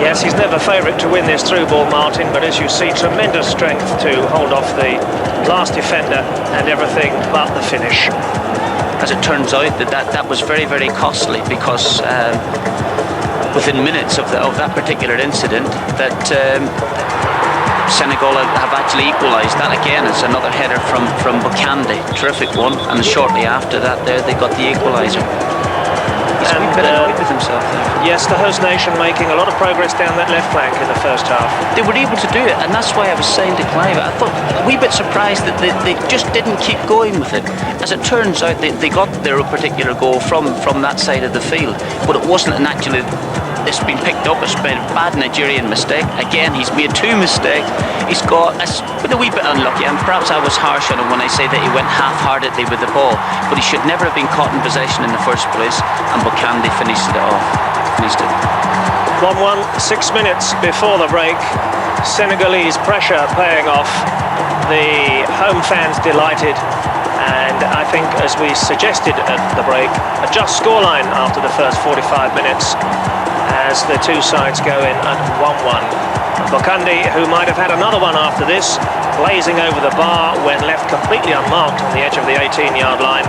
Yes, he's never favourite to win this through ball, Martin, but as you see, tremendous strength to hold off the last defender and everything but the finish. As it turns out, that was very, very costly, because within minutes of that particular incident, that Senegal have actually equalised. That again is another header from Bokande, terrific one, and shortly after that there they got the equaliser. He's a bit annoyed with himself there. Yes, the host nation making a lot of progress down that left flank in the first half. They were able to do it, and that's why I was saying to Clive, I thought a wee bit surprised that they just didn't keep going with it. As it turns out, they got their particular goal from that side of the field, but it wasn't an actually. It's been picked up. It's been a bad Nigerian mistake. Again, he's made two mistakes. He's been a wee bit unlucky, and perhaps I was harsh on him when I say that he went half-heartedly with the ball, but he should never have been caught in possession in the first place, and Bokande finished it off. 1-1, 6 minutes before the break. Senegalese pressure paying off. The home fans delighted, and I think, as we suggested at the break, a just scoreline after the first 45 minutes as the two sides go in at 1-1. Bokande, who might have had another one after this, blazing over the bar when left completely unmarked on the edge of the 18-yard line,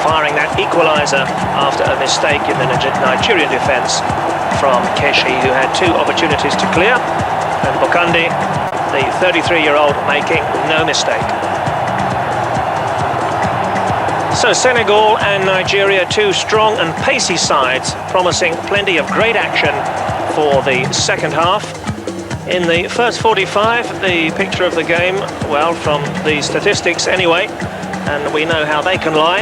firing that equaliser after a mistake in the Nigerian defence from Keshi, who had two opportunities to clear, and Bokande, the 33-year-old, making no mistake. So Senegal and Nigeria, two strong and pacey sides, promising plenty of great action for the second half. In the first 45, the picture of the game, well, from the statistics anyway, and we know how they can lie.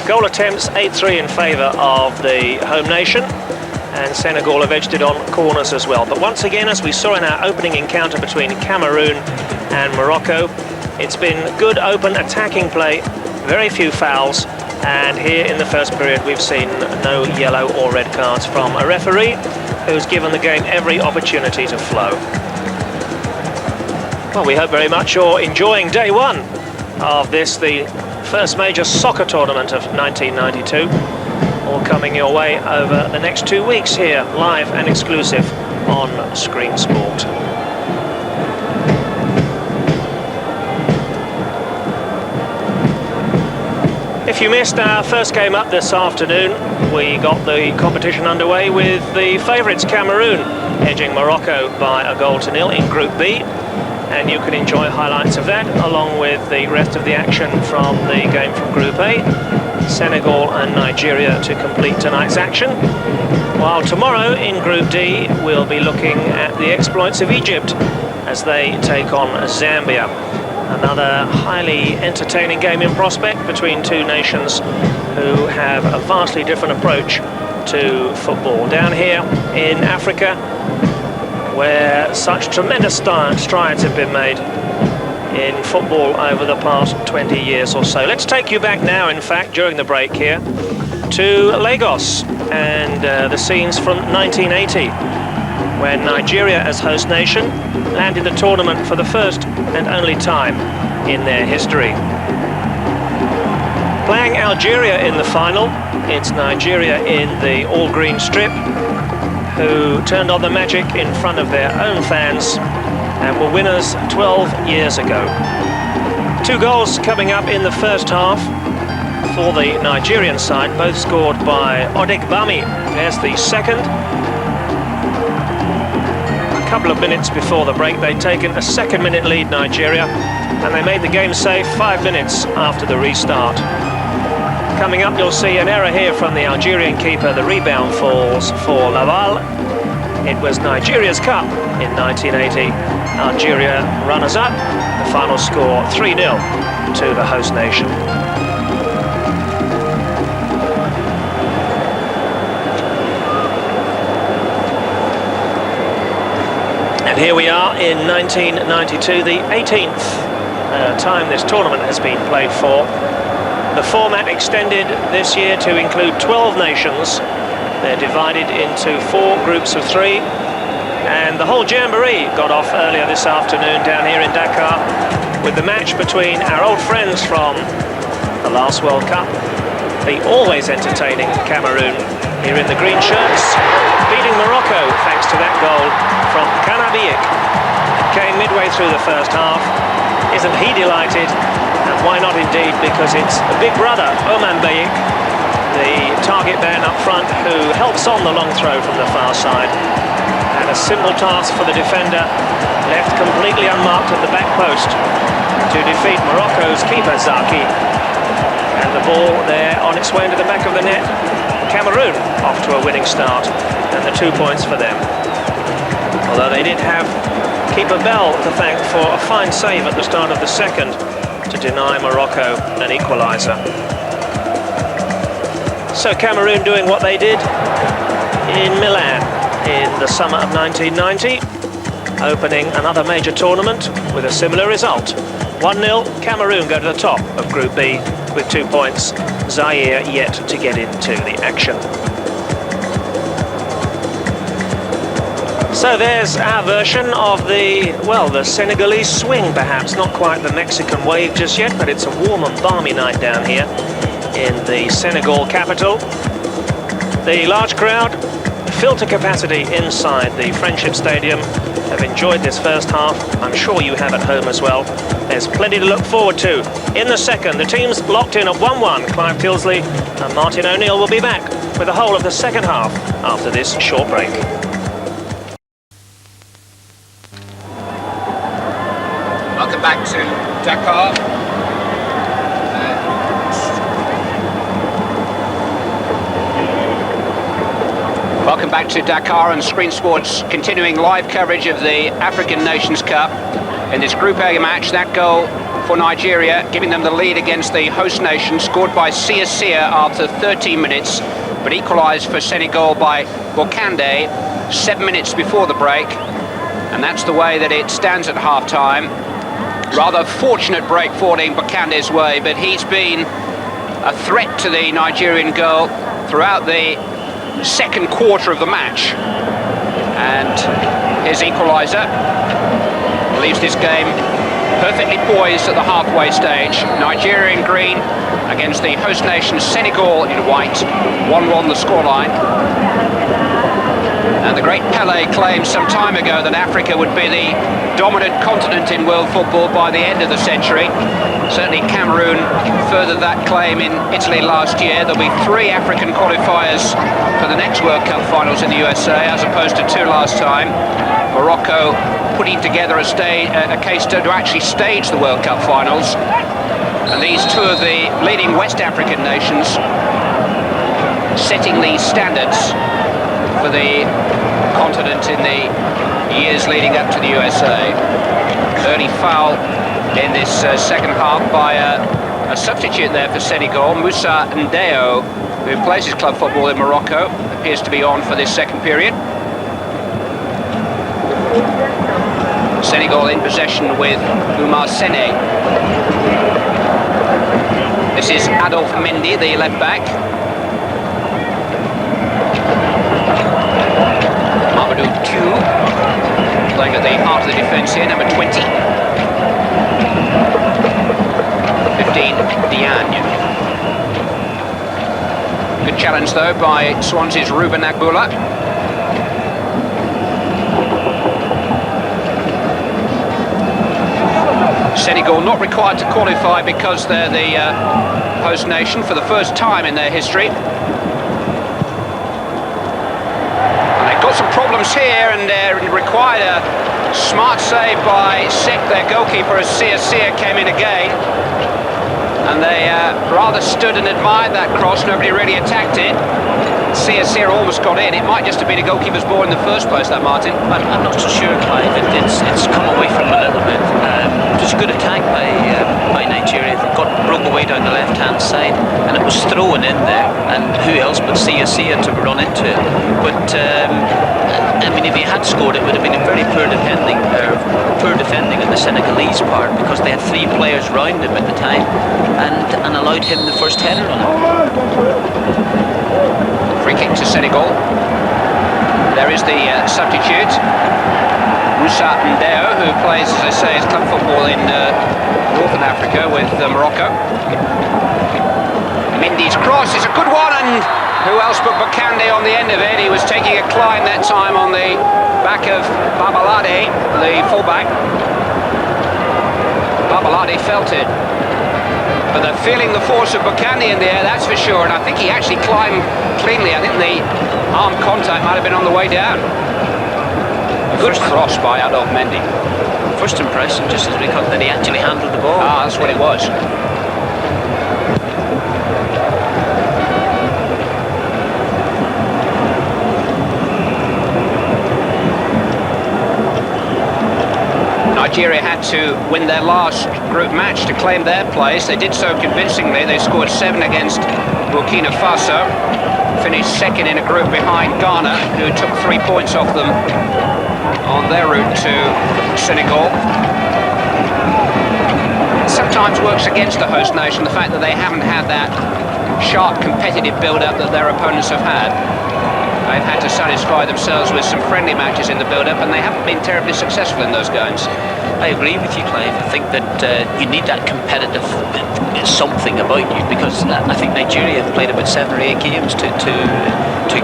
Goal attempts 8-3 in favour of the home nation, and Senegal have edged it on corners as well. But once again, as we saw in our opening encounter between Cameroon and Morocco, it's been good open attacking play, very few fouls, and here in the first period we've seen no yellow or red cards from a referee who's given the game every opportunity to flow. Well, we hope very much you're enjoying day one of this, the first major soccer tournament of 1992, all coming your way over the next 2 weeks here, live and exclusive on Screen Sport. If you missed our first game up this afternoon, we got the competition underway with the favourites Cameroon edging Morocco by 1-0 in Group B, and you can enjoy highlights of that along with the rest of the action from the game from Group A, Senegal and Nigeria to complete tonight's action. While tomorrow in Group D we'll be looking at the exploits of Egypt as they take on Zambia. Another highly entertaining game in prospect between two nations who have a vastly different approach to football. Down here in Africa, where such tremendous strides have been made in football over the past 20 years or so. Let's take you back now, in fact, during the break here, to Lagos and the scenes from 1980. When Nigeria, as host nation, landed the tournament for the first and only time in their history. Playing Algeria in the final, it's Nigeria in the all-green strip, who turned on the magic in front of their own fans and were winners 12 years ago. 2 goals coming up in the first half for the Nigerian side, both scored by Odegbami. There's the second. A couple of minutes before the break, they'd taken a 2nd-minute lead, Nigeria, and they made the game safe 5 minutes after the restart. Coming up, you'll see an error here from the Algerian keeper. The rebound falls for Laval. It was Nigeria's cup in 1980. Algeria runners-up. The final score 3-0 to the host nation. Here we are in 1992, the 18th time this tournament has been played for. The format extended this year to include 12 nations. They're divided into 4 groups of 3. And the whole jamboree got off earlier this afternoon down here in Dakar with the match between our old friends from the last World Cup, the always entertaining Cameroon, here in the green shirts, beating Morocco thanks to that goal from Kanabiyik. Came midway through the first half. Isn't he delighted? And why not indeed, because it's a big brother, Oman Bayik, the target man up front, who helps on the long throw from the far side. And a simple task for the defender, left completely unmarked at the back post to defeat Morocco's keeper, Zaki. And the ball there on its way into the back of the net. Cameroon off to a winning start, and the 2 points for them. Although they did have keeper Bell to thank for a fine save at the start of the second to deny Morocco an equaliser. So Cameroon doing what they did in Milan in the summer of 1990, opening another major tournament with a similar result. 1-0, Cameroon go to the top of Group B with 2 points. Zaire yet to get into the action. So there's our version of the, well, the Senegalese swing perhaps, not quite the Mexican wave just yet, but it's a warm and balmy night down here in the Senegal capital. The large crowd, filled to capacity inside the Friendship Stadium, have enjoyed this first half. I'm sure you have at home as well. There's plenty to look forward to. In the second, the team's locked in at 1-1. Clive Tilsley and Martin O'Neill will be back with the whole of the second half after this short break. Welcome back to Dakar. Welcome back to Dakar and Screen Sports, continuing live coverage of the African Nations Cup. In this Group A match, that goal for Nigeria, giving them the lead against the host nation, scored by Syria after 13 minutes, but equalised for Senegal by Bokande 7 minutes before the break. And that's the way that it stands at half-time. Rather fortunate break falling Bokande's way, but he's been a threat to the Nigerian goal throughout the second quarter of the match. And his equaliser leaves this game perfectly poised at the halfway stage. Nigeria in green against the host nation Senegal in white. 1-1 the scoreline. And the great Pelé claimed some time ago that Africa would be the dominant continent in world football by the end of the century. Certainly Cameroon furthered that claim in Italy last year. There'll be 3 African qualifiers for the next World Cup finals in the USA, as opposed to 2 last time. Morocco putting together a case to actually stage the World Cup finals. And these 2 of the leading West African nations setting the standards for the continent in the years leading up to the USA. Early foul in this second half by a substitute there for Senegal, Moussa Ndeo, who plays his club football in Morocco, appears to be on for this second period. Senegal in possession with Oumar Sene. This is Adolphe Mendy, the left back. Playing at the heart of the defence here, number 20. 15, Diagne. Good challenge though by Swansea's Ruben Agboola. Senegal not required to qualify because they're the host nation for the first time in their history. Got some problems here, and required a smart save by Sek, their goalkeeper, as Syria came in again. And they rather stood and admired that cross. Nobody really attacked it. Syria almost got in. It might just have been a goalkeeper's ball in the first place, that, Martin. I'm not so sure, Clive. It's come away from a little bit. It was a good attack by Nigeria. They broke away down the left-hand side, and it was thrown in there. And who else but Syria to run into it? But I mean, if he had scored, it would have been a very poor defending on the Senegalese part, because they had 3 players round him at the time, and allowed him the first header on it. Free kick to Senegal. There is the substitute, Moussa Ndeo, who plays, as I say, his club football in Northern Africa with Morocco. Mendy's cross is a good one, and who else but Bokande on the end of it? He was taking a climb that time on the back of Babalade, the fullback. Babalade felt it. But they're feeling the force of Bokande in the air, that's for sure. And I think he actually climbed cleanly. I think the arm contact might have been on the way down. Good cross by Adolphe Mendy. First impression, just as we cut, that he actually handled the ball. Ah, that's what it was. Nigeria had to win their last group match to claim their place. They did so convincingly. They scored 7 against Burkina Faso, finished second in a group behind Ghana, who took 3 points off them on their route to Senegal. It sometimes works against the host nation, the fact that they haven't had that sharp competitive build-up that their opponents have had. They've had to satisfy themselves with some friendly matches in the build-up, and they haven't been terribly successful in those games. I agree with you, Clive. I think that you need that competitive something about you, because I think Nigeria have played about 7 or 8 games to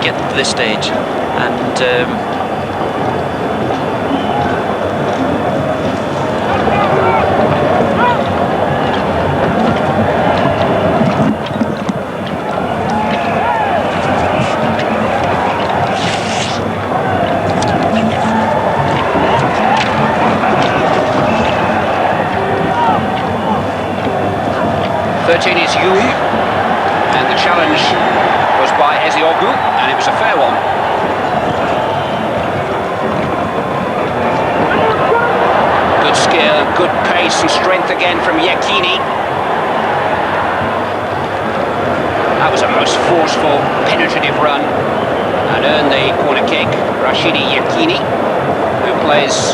get to this stage, and is Youm, and the challenge was by Eziogu, and it was a fair one. skill, good pace and strength again from Yekini. That was a most forceful, penetrative run and earned the corner kick. Rashidi Yekini, who plays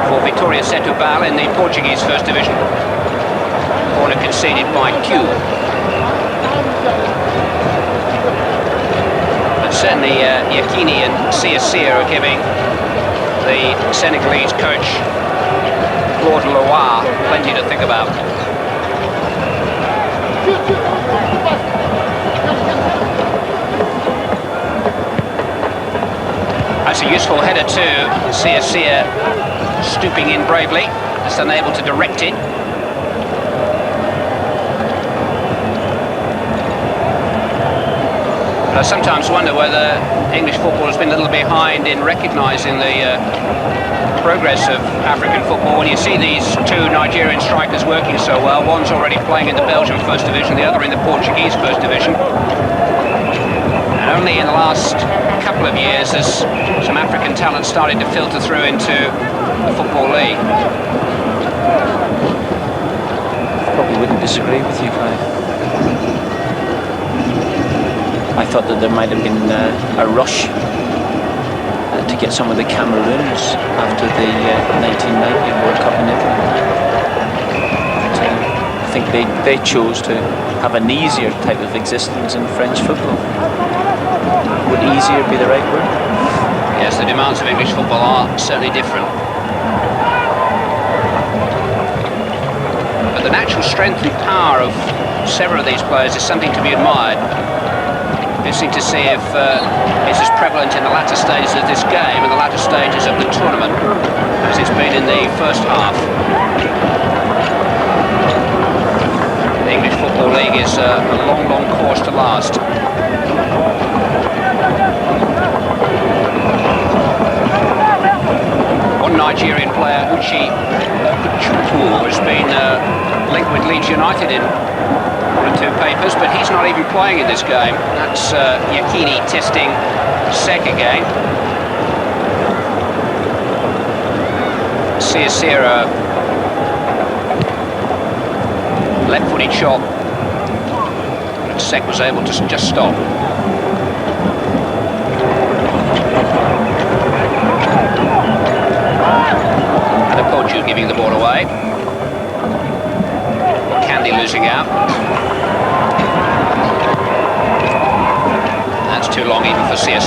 for Vitória Setúbal in the Portuguese First Division. Corner conceded by Q. But certainly Yekini and Sia are giving the Senegalese coach Claude Loire plenty to think about. That's a useful header too. Sia stooping in bravely, just unable to direct it. I sometimes wonder whether English football has been a little behind in recognising the progress of African football. When you see these two Nigerian strikers working so well, one's already playing in the Belgian First Division, the other in the Portuguese First Division. And only in the last couple of years has some African talent started to filter through into the Football League. Probably wouldn't disagree with you, Clive. I thought that there might have been a rush to get some of the Cameroons after the 1990 World Cup in Italy. But, I think they chose to have an easier type of existence in French football. Would easier be the right word? Yes, the demands of English football are certainly different. But the natural strength and power of several of these players is something to be admired. Interesting to see if it's as prevalent in the latter stages of this game and the latter stages of the tournament as it's been in the first half. The English Football League is a long course to last. One Nigerian player, Uchi Okuchukwu, has been linked with Leeds United in one or two papers, but he's not even playing in this game. That's Yekini testing Sek again. Sia left-footed shot, but Sek was able to just stop. Adepoju giving the ball away. Candy losing out. That's too long even for Sia.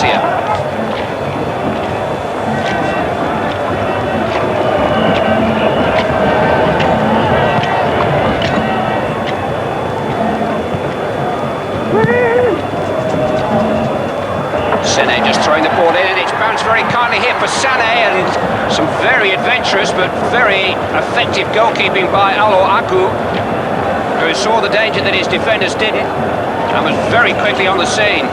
Sene just throwing the ball in, and it's bounced very kindly here for Sane, and some very adventurous but very effective goalkeeping by Alo Aku, who saw the danger that his defenders didn't and was very quickly on the scene.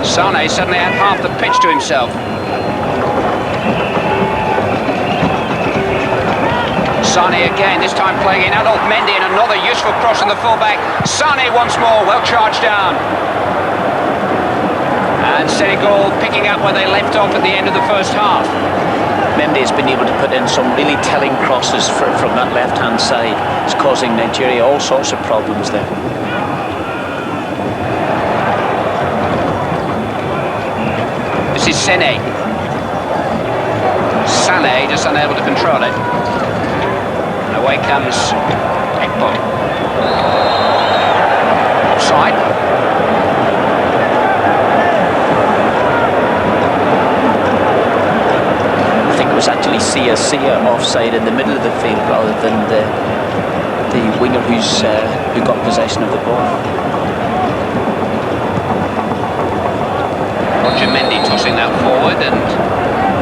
Sane suddenly had half the pitch to himself. Sane again, this time playing in Adolf Mendy, and another useful cross on the fullback. Sane once more, well charged down. And Senegal picking up where they left off at the end of the first half. Mendy has been able to put in some really telling crosses from that left-hand side. It's causing Nigeria all sorts of problems there. This is Sene. Sane just unable to control it. And away comes Ekpo. Offside. Was actually Sia offside in the middle of the field rather than the winger who got possession of the ball. Roger Mendy tossing that forward, and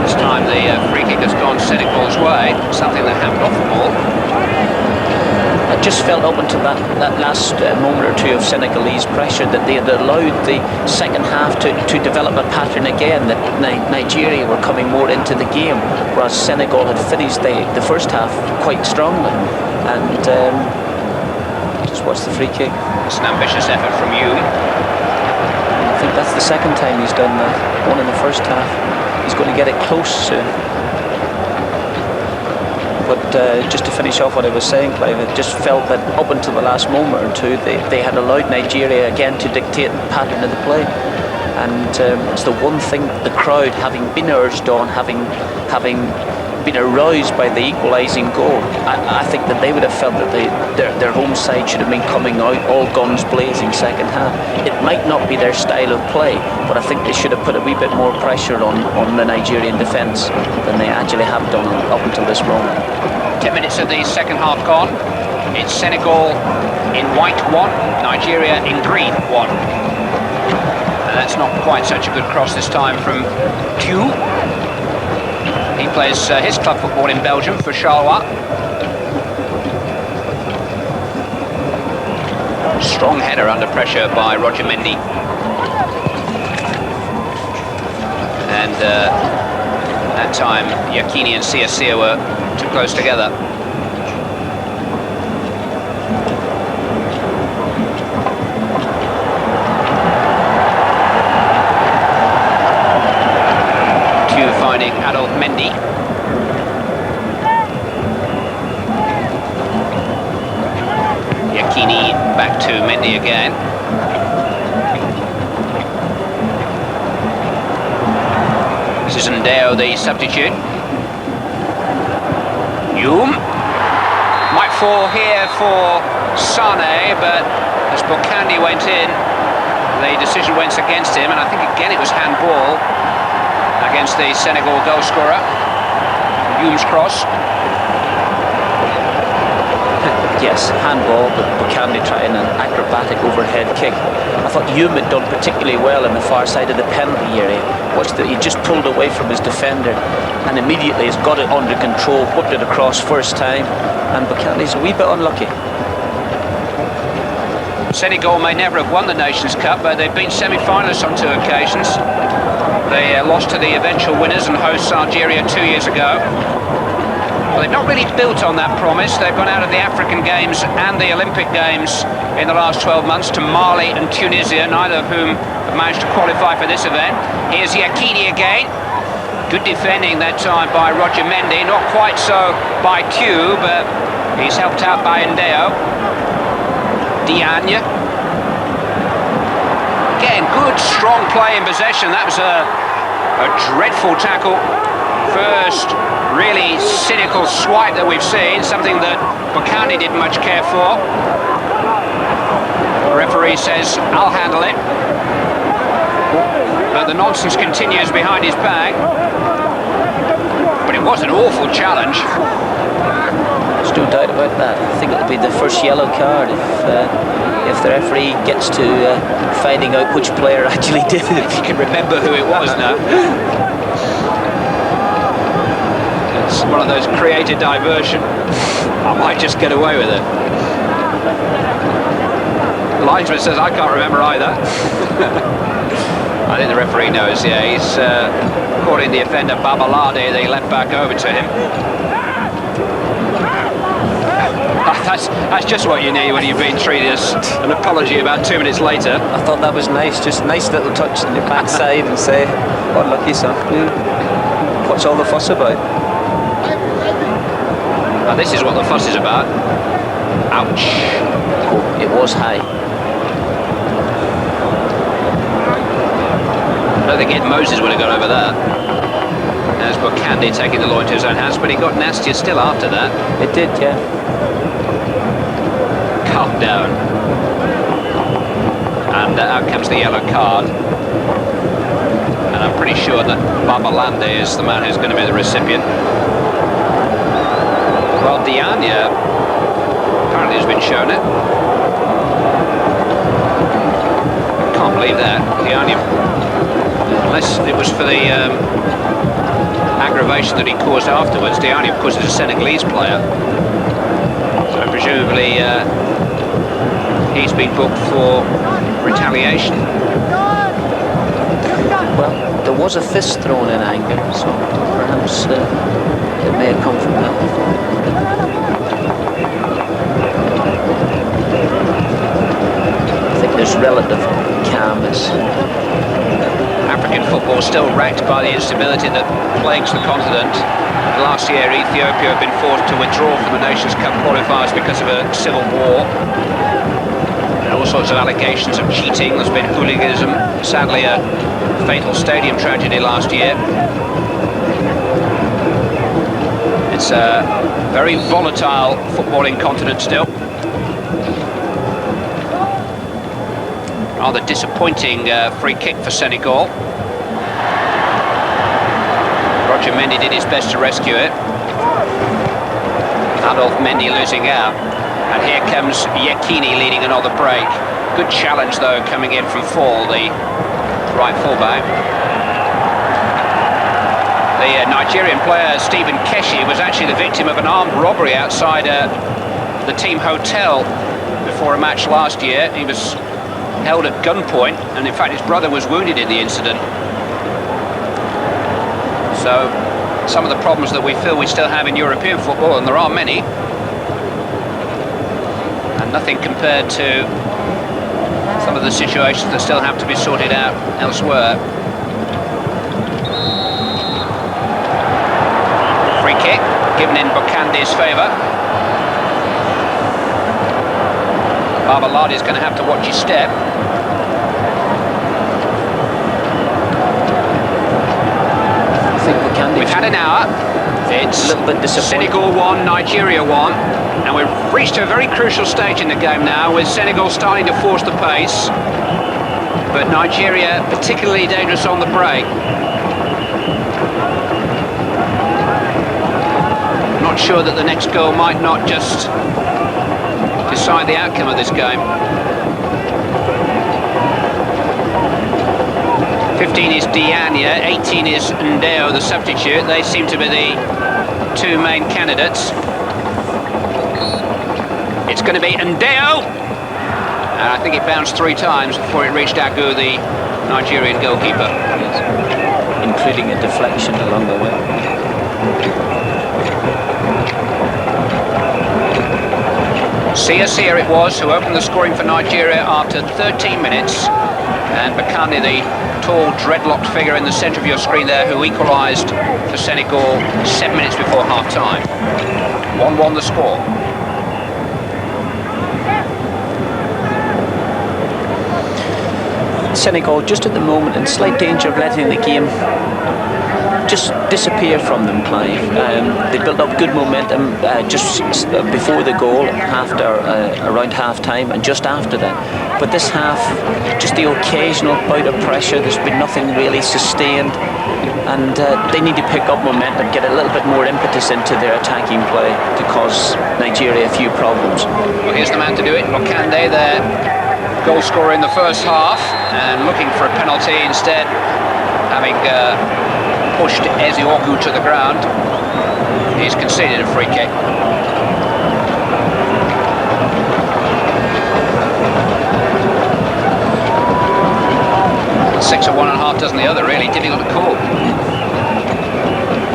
this time the free kick has gone Senegal's way, something that happened off the ball. I just felt up until that last moment or two of Senegalese pressure that they had allowed the second half to develop a pattern again, that Nigeria were coming more into the game, whereas Senegal had finished the first half quite strongly. And just watch the free kick. It's an ambitious effort from you. I think that's the second time he's done that, one in the first half. He's going to get it close soon. But just to finish off what I was saying, Clive, I just felt that up until the last moment or two, they had allowed Nigeria again to dictate the pattern of the play. And it's the one thing, the crowd, having been urged on, having been aroused by the equalising goal, I think that they would have felt that their home side should have been coming out all guns blazing second half. It might not be their style of play, but I think they should have put a wee bit more pressure on the Nigerian defence than they actually have done up until this moment. 10 minutes of the second half gone. It's Senegal in white 1, Nigeria in green 1. And that's not quite such a good cross this time from Tew. He plays his club football in Belgium for Charleroi. Strong header under pressure by Roger Mendy. And that time, Yakini and Sia were too close together. Finding Adolf Mendy. Yakini back to Mendy again. This is Ndeo, the substitute. Youm might fall here for Sane, but as Bokandi went in, the decision went against him, and I think again it was handball against the Senegal goal scorer. Youm's cross. Yes, handball, but Bokandi trying an acrobatic overhead kick. I thought Youm had done particularly well on the far side of the penalty area. He just pulled away from his defender and immediately has got it under control, whipped it across first time, and Bokandi's a wee bit unlucky. Senegal may never have won the Nations Cup, but they've been semi-finalists on 2 occasions. They lost to the eventual winners and hosts Algeria 2 years ago. Well, they've not really built on that promise. They've gone out of the African Games and the Olympic Games in the last 12 months to Mali and Tunisia, neither of whom have managed to qualify for this event. Here's Yakini again. Good defending that time by Roger Mendy. Not quite so by Tew, but he's helped out by Ndeo. Diagne. Again, good, strong play in possession. That was a dreadful tackle. First really cynical swipe that we've seen, something that Bokandi didn't much care for. The referee says, I'll handle it. But the nonsense continues behind his back. But it was an awful challenge. There's no doubt about that. I think it'll be the first yellow card if the referee gets to finding out which player actually did it. If you can remember who it was now. It's one of those creative diversion. I might just get away with it. The linesman says, I can't remember either. I think the referee knows, yeah. He's calling the offender Babalade, they left back over to him. That's just what you need when you've been treated as an apology about 2 minutes later. I thought that was nice, just a nice little touch in your backside and say, unlucky son. What's all the fuss about? Now this is what the fuss is about. Ouch. Oh, it was high. I don't think Ed Moses would have got over that. There's Bokandi taking the law into his own hands, but he got nastier still after that. It did, yeah. Calm down. And out comes the yellow card. And I'm pretty sure that Babalande is the man who's going to be the recipient. Well, Diagne apparently has been shown it. Can't believe that. Diagne, unless it was for the aggravation that he caused afterwards. Diagne, of course, is a Senegalese player. So presumably he's been booked for retaliation. Well, there was a fist thrown in anger, so perhaps it may have come from that. I think there's relative calmness. African football still racked by the instability that plagues the continent. Last year, Ethiopia had been forced to withdraw from the Nations Cup qualifiers because of a civil war. And all sorts of allegations of cheating. There's been hooliganism. Sadly, a fatal stadium tragedy last year. It's a very volatile footballing continent still. Rather disappointing free kick for Senegal. Roger Mendy did his best to rescue it. Adolphe Mendy losing out. And here comes Yekini leading another break. Good challenge though coming in from Fall, the right fullback. The Nigerian player Stephen Keshi was actually the victim of an armed robbery outside the team hotel before a match last year. He was held at gunpoint, and in fact his brother was wounded in the incident. So some of the problems that we feel we still have in European football, and there are many, and nothing compared to some of the situations that still have to be sorted out elsewhere. Free kick given in Bokande's favour. Babaladi's going to have to watch his step. We've had an hour. It's a little bit disappointing. Senegal 1, Nigeria 1, and we've reached a very crucial stage in the game now, with Senegal starting to force the pace, but Nigeria particularly dangerous on the break. Not sure that the next goal might not just decide the outcome of this game. 15 is Diania, 18 is Ndeo, the substitute. They seem to be the two main candidates. It's going to be Ndeo, and I think it bounced 3 times before it reached Agu, the Nigerian goalkeeper. Yes. Including a deflection along the way. Syria it was who opened the scoring for Nigeria after 13 minutes, and Bakane, the tall dreadlocked figure in the centre of your screen there, who equalised for Senegal 7 minutes before half-time. 1-1 the score. Senegal just at the moment in slight danger of letting the game just disappear from them, Clive. They built up good momentum just before the goal, around half-time, and just after that. But this half, just the occasional bout of pressure, there's been nothing really sustained, and they need to pick up momentum, get a little bit more impetus into their attacking play to cause Nigeria a few problems. Well, here's the man to do it, Okande, their goal scorer in the first half, and looking for a penalty instead, having pushed Eziogu to the ground. He's conceded a free kick. Six of one and a half dozen the other, really difficult to call.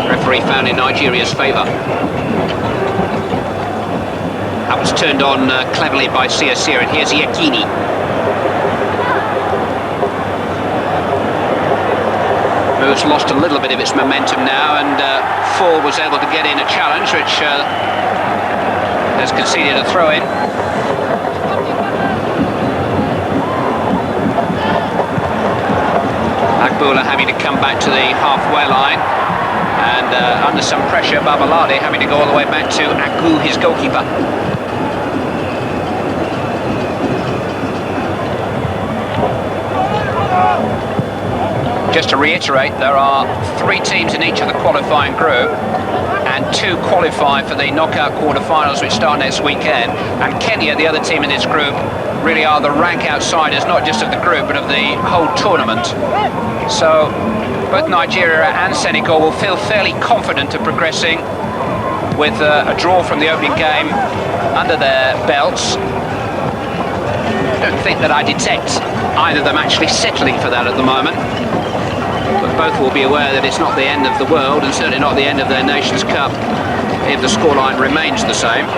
Referee found in Nigeria's favour. That was turned on cleverly by Syria, and here's Yekini. Move's lost a little bit of its momentum now, and Fall was able to get in a challenge, which has conceded a throw-in. Agboola having to come back to the halfway line, and under some pressure, Babalade having to go all the way back to Agu, his goalkeeper. Just to reiterate, there are 3 teams in each of the qualifying group, and 2 qualify for the knockout quarter-finals, which start next weekend. And Kenya, the other team in this group, really are the rank outsiders, not just of the group, but of the whole tournament. So both Nigeria and Senegal will feel fairly confident of progressing with a draw from the opening game under their belts. I don't think that I detect either of them actually settling for that at the moment. But both will be aware that it's not the end of the world, and certainly not the end of their Nations Cup if the scoreline remains the same.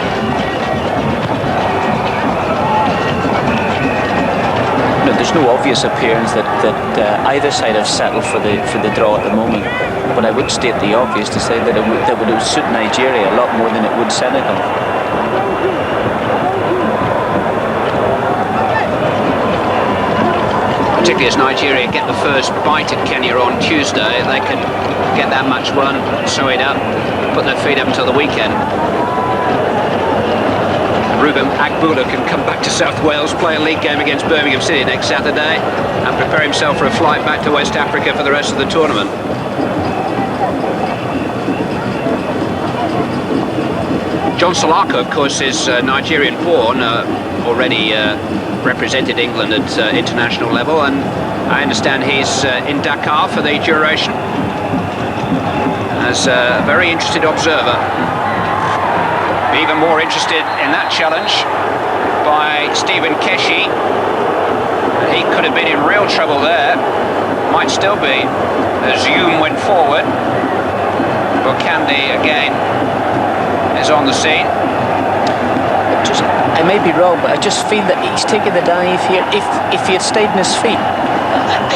Look, there's no obvious appearance that either side have settled for the draw at the moment. But I would state the obvious to say that it would suit Nigeria a lot more than it would Senegal. Particularly as Nigeria get the first bite at Kenya on Tuesday, they can get that much run, sew it up, put their feet up until the weekend. Ruben Agbula can come back to South Wales, play a league game against Birmingham City next Saturday, and prepare himself for a flight back to West Africa for the rest of the tournament. John Salako, of course, is Nigerian-born, already represented England at international level, and I understand he's in Dakar for the duration as a very interested observer. Even more interested in that challenge by Stephen Keshi. He could have been in real trouble there, might still be, as Hume went forward. Bokandi again is on the scene. I may be wrong, but I just feel that he's taken the dive here. If he had stayed on his feet,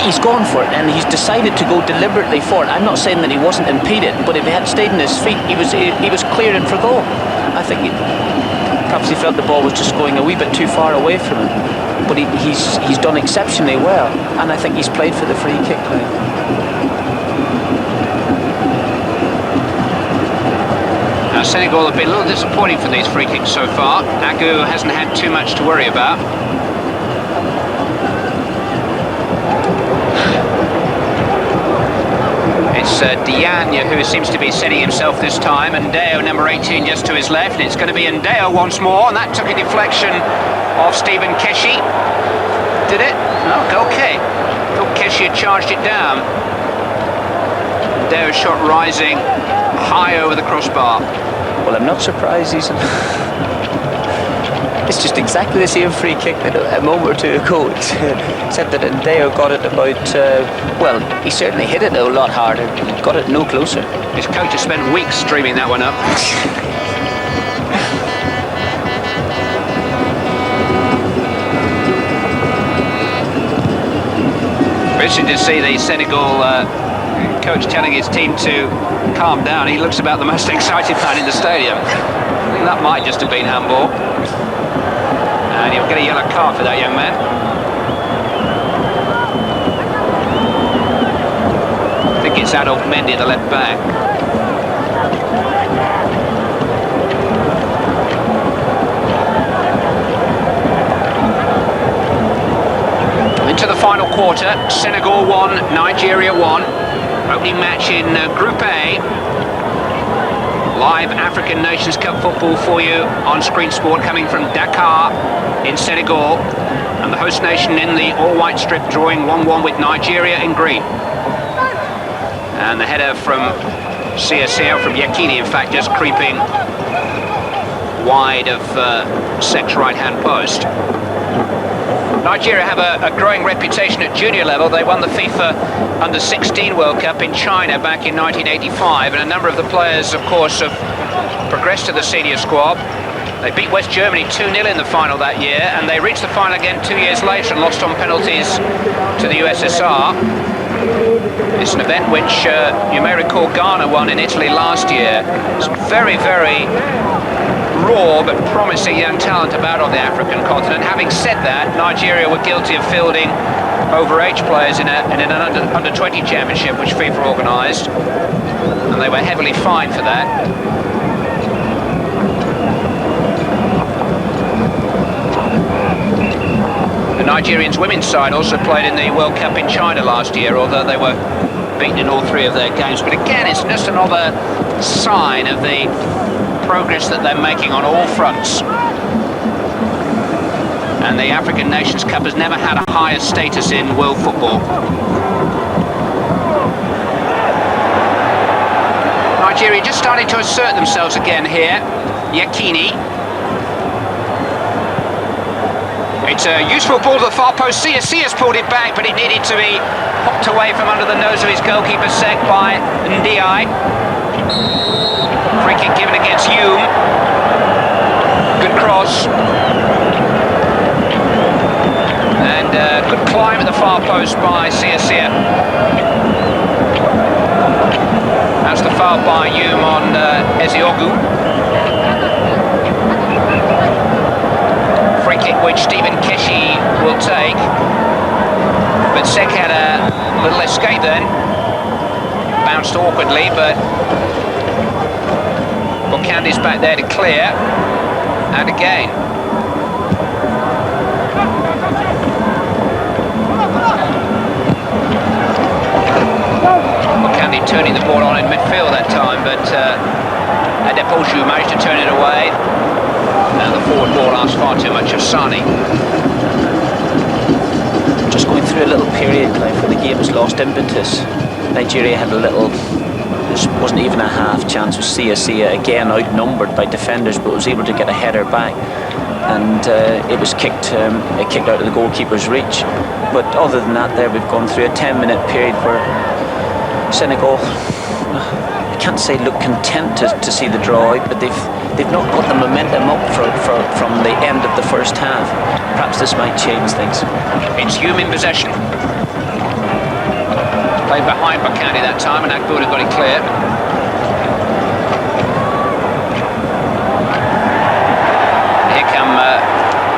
he's gone for it, and he's decided to go deliberately for it. I'm not saying that he wasn't impeded, but if he had stayed on his feet, he was clearing for goal. I think perhaps he felt the ball was just going a wee bit too far away from him. But he's done exceptionally well, and I think he's played for the free kick play. Now Senegal have been a little disappointing for these free kicks so far. Agu hasn't had too much to worry about. It's Diagne who seems to be setting himself this time, and Ndeo, number 18, just to his left. And it's going to be Ndeo once more, and that took a deflection of Stephen Keshi. Did it? No, goal kick. Thought Keshi had charged it down. Ndeo's shot rising high over the crossbar. Well, I'm not surprised he's... It's just exactly the same free kick that a moment or two ago, except that Ndeo got it about, well, he certainly hit it a lot harder, got it no closer. His coach has spent weeks dreaming that one up. Interesting to see the Senegal coach telling his team to calm down. He looks about the most excited man in the stadium. I think that might just have been handball. And he'll get a yellow card for that young man. I think it's Adolf Mendy, the left back. Into the final quarter, Senegal 1, Nigeria 1. Opening match in Group A. Live African Nations Cup football for you on Screen Sport, coming from Dakar in Senegal, and the host nation in the all-white strip drawing 1-1 with Nigeria in green. And the header from CSL, from Yekini, in fact, just creeping wide of Sek's right-hand post. Nigeria have a growing reputation at junior level. They won the FIFA Under-16 World Cup in China back in 1985, and a number of the players, of course, have progressed to the senior squad. They beat West Germany 2-0 in the final that year, and they reached the final again 2 years later and lost on penalties to the USSR. It's an event which you may recall Ghana won in Italy last year. Some very, very raw but promising young talent about on the African continent. Having said that, Nigeria were guilty of fielding overage players in an under-20 championship which FIFA organised, and they were heavily fined for that. The Nigerians women's side also played in the World Cup in China last year, although they were beaten in all three of their games. But again, it's just another sign of the progress that they're making on all fronts. And the African Nations Cup has never had a higher status in world football. Nigeria just starting to assert themselves again here. Yekini. It's a useful ball to the far post. CSC has pulled it back, but it needed to be popped away from under the nose of his goalkeeper, Sek, by Ndiaye. Free kick given against Hume. Good cross. And Good climb at the far post by Syria. That's the foul by Hume on Eziogu. Free kick which Stephen Keshi will take. But Sek had a little escape then. Bounced awkwardly, but Bokandi's back there to clear. And again. Bokandi turning the ball on in midfield that time, but Adepoju managed to turn it away. And the forward ball asked far too much of Sani. Just going through a little period, Clive, where the game has lost impetus. Nigeria had a little, there wasn't even a half chance with Sia, again outnumbered by defenders, but was able to get a header back. And it was kicked out of the goalkeeper's reach. But other than that, there we've gone through a 10-minute period where Senegal, I can't say look content to see the draw out, but they've not got the momentum up from the end of the first half. Perhaps this might change things. It's Hume in possession. Played behind Bakandi that time, and Agbuda got it clear. Here come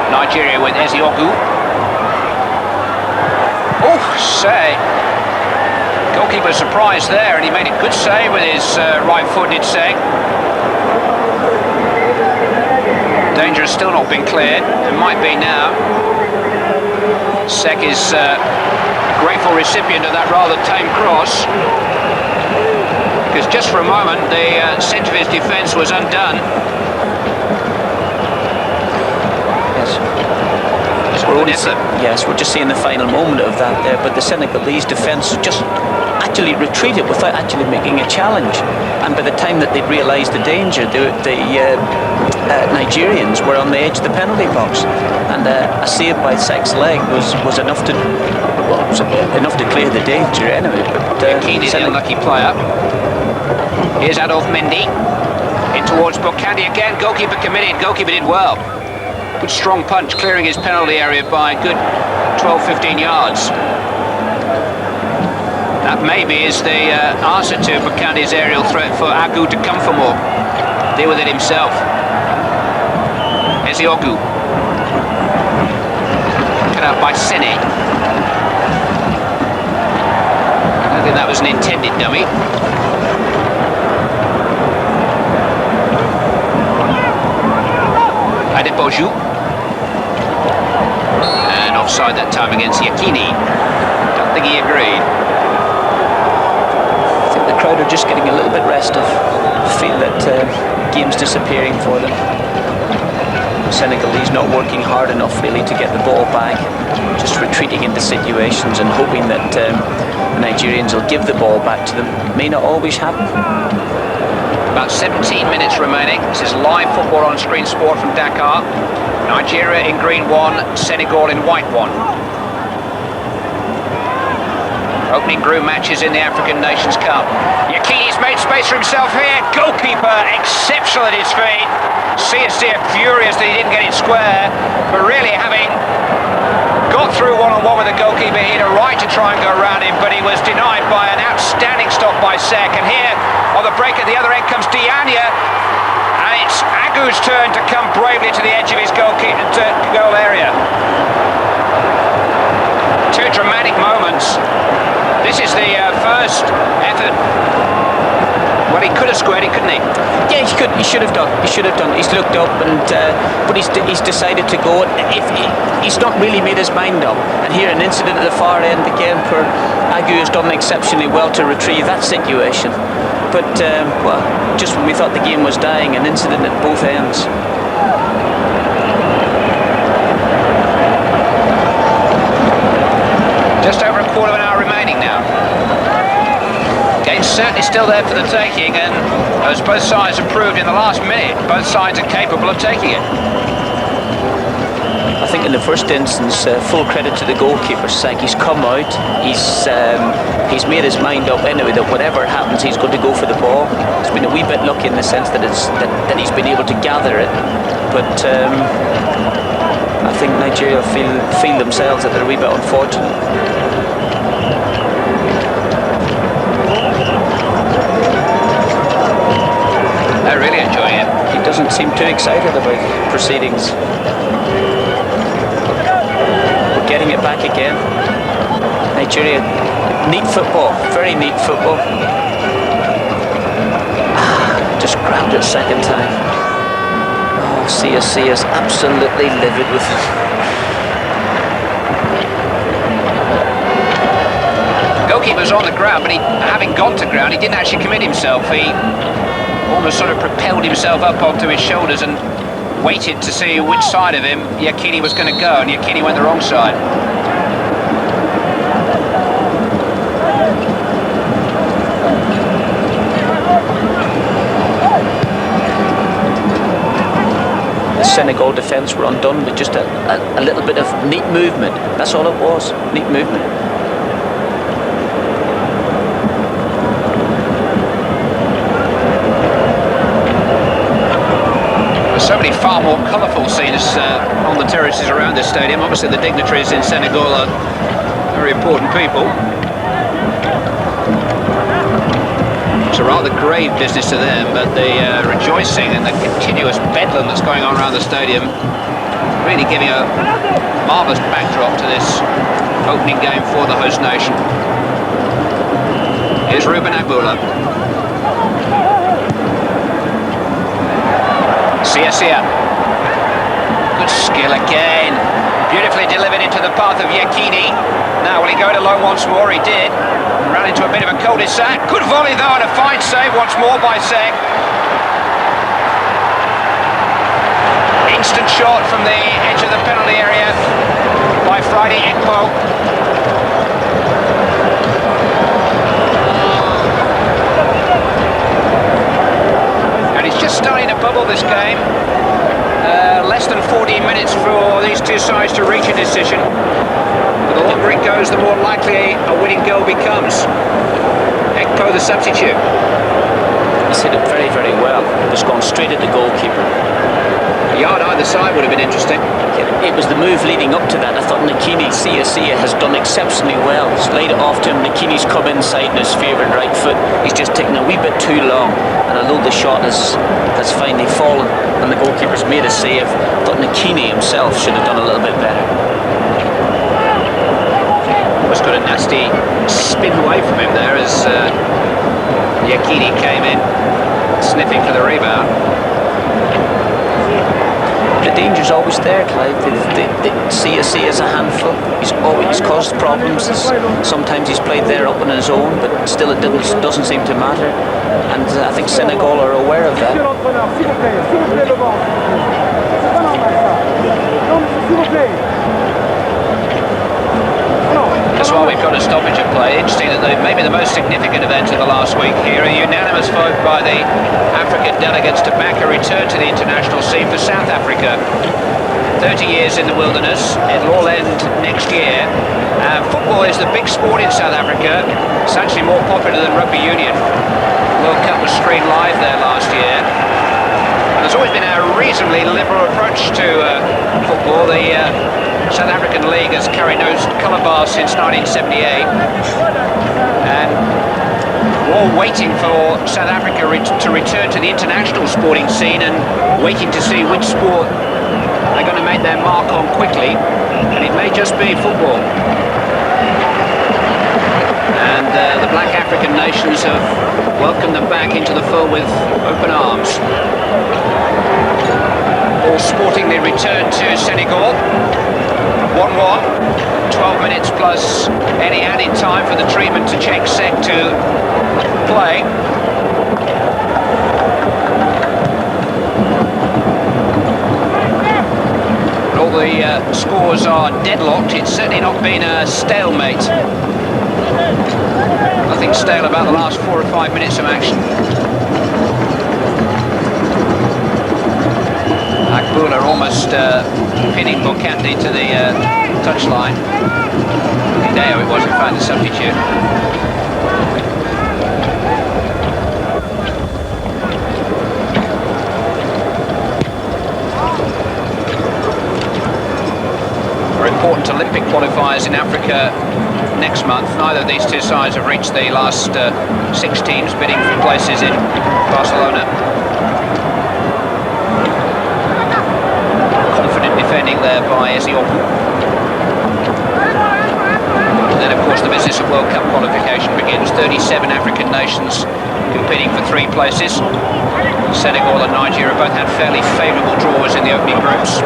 Nigeria with Eziogu. Oh, say. Goalkeeper surprised there, and he made a good save with his right-footed Sek. Danger has still not been cleared. It might be now. Sek is a grateful recipient of that rather tame cross, because just for a moment the centre of his defence was undone. Yes, we're just seeing the final moment of that there, but the Senegalese defence just actually retreated without actually making a challenge. And by the time that they'd realised the danger, the Nigerians were on the edge of the penalty box, and a save by Sek's leg was enough to clear the danger anyway. But Keane is the unlucky player. Here's Adolphe Mendy in towards Bokandi again. Goalkeeper committed. Goalkeeper did well. Good strong punch, clearing his penalty area by a good 12-15 yards. That maybe is the answer to Bokandi's aerial threat for Agu to come for more. Deal with it himself. Eziogu. Cut out by Sene. I think that was an intended dummy. Adepoju. And offside that time against Yakini. Don't think he agreed. I think the crowd are just getting a little bit restive. Feel that game's disappearing for them. Senegalese not working hard enough really to get the ball back, just retreating into situations and hoping that the Nigerians will give the ball back to them. May not always happen. About 17 minutes remaining. This is live football on screen sport from Dakar. Nigeria in green 1, Senegal in white 1. Opening group matches in the African Nations Cup. Yakini's made space for himself here. Goalkeeper exceptional at his feet. Sia furious that he didn't get it square, but really having got through one-on-one with the goalkeeper, he had a right to try and go around him, but he was denied by an outstanding stop by Sek. And here on the break at the other end comes Diania, and it's Agu's turn to come bravely to the edge of his goal area. Two dramatic moments. This is the first effort. Well, he could have squared it, couldn't he? Yeah, he could. He should have done. He should have done. He's looked up, and but he's decided to go. If he's not really made his mind up, and here an incident at the far end again, for Agu has done exceptionally well to retrieve that situation. But well, just when we thought the game was dying, an incident at both ends. Just over a quarter of an hour remaining now. Game's certainly still there for the taking, and as both sides have proved in the last minute, both sides are capable of taking it. I think in the first instance, full credit to the goalkeeper, Sek. He's come out, he's made his mind up anyway that whatever happens, he's going to go for the ball. He's been a wee bit lucky in the sense that that he's been able to gather it, but I think Nigeria feel themselves that they're a wee bit unfortunate. They're really enjoying it. He doesn't seem too excited about proceedings. We're getting it back again. Nigeria, neat football, very neat football. Just grabbed it second time. Oh, CSC is absolutely livid with him. Goalkeeper's on the ground, but having gone to ground, he didn't actually commit himself. He almost sort of propelled himself up onto his shoulders and waited to see which side of him Yekini was going to go, and Yekini went the wrong side. The Senegal defence were undone with just a little bit of neat movement. That's all it was, neat movement. So many far more colourful scenes on the terraces around this stadium. Obviously the dignitaries in Senegal are very important people. It's a rather grave business to them, but the rejoicing and the continuous bedlam that's going on around the stadium really giving a marvellous backdrop to this opening game for the host nation. Here's Ruben Agboola. Sia. Good skill again. Beautifully delivered into the path of Yekini. Now will he go it alone once more? He did. Ran into a bit of a cul-de-sac. Good volley though, and a fine save once more by Sek. Instant shot from the edge of the penalty area by Friday Ekpo. Just starting to bubble this game. Less than 14 minutes for these two sides to reach a decision. But the longer it goes, the more likely a winning goal becomes. Ekpo, the substitute. He's hit it very, very well. It was gone straight at the goalkeeper. A yard either side would have been interesting. It was the move leading up to that. I thought Nikini Sia has done exceptionally well. He's laid it off to him. Nikini's come inside in his favoured right foot. He's just taken a wee bit too long. And although the shot has finally fallen and the goalkeeper's made a save, I thought Nikini himself should have done a little bit better. Almost got a nasty spin away from him there as Yekini came in, sniffing for the rebound. The danger's always there, Clive. CSC is a handful. He's always caused problems. Sometimes he's played there up on his own, but still it doesn't seem to matter. And I think Senegal are aware of that. That's why we've got a stoppage of play. Interesting that maybe the most significant event of the last week here, a unanimous vote by the African delegates to back a return to the international scene for South Africa. 30 years in the wilderness, it'll all end next year. Football is the big sport in South Africa. It's actually more popular than rugby union. World Cup was screened live there last year. There's always been a reasonably liberal approach to football. The South African League has carried no colour bars since 1978, and we're all waiting for South Africa to return to the international sporting scene and waiting to see which sport they're going to make their mark on quickly, and it may just be football. And the black African nations have welcomed them back into the fold with open arms. All sportingly returned to Senegal. 1-1, 12 minutes plus any added time for the treatment to check Sek to play. All the scores are deadlocked. It's certainly not been a stalemate. Nothing stale about the last 4 or 5 minutes of action. Agboola almost pinning Bokandi to the touchline. Hideo, it was in fact the substitute. important Olympic qualifiers in Africa next month. Neither of these two sides have reached the last 6 teams bidding for places in Barcelona. Confident defending there by Eziopu. And then, of course, the business of World Cup qualification begins. 37 African nations competing for 3 places. Senegal and Nigeria both had fairly favourable draws in the opening groups.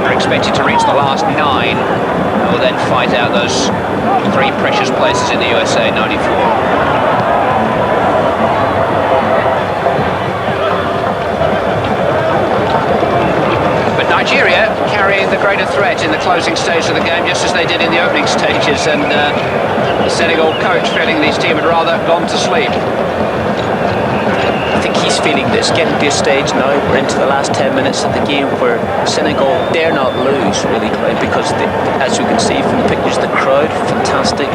They're expected to reach the last 9, and will then fight out those 3 precious places in the USA 94. Nigeria carrying the greater threat in the closing stage of the game, just as they did in the opening stages, and the Senegal coach feeling his team had rather gone to sleep. I think he's feeling this, getting to a stage now, we're into the last 10 minutes of the game where Senegal dare not lose, really, because as you can see from the pictures, the crowd, fantastic,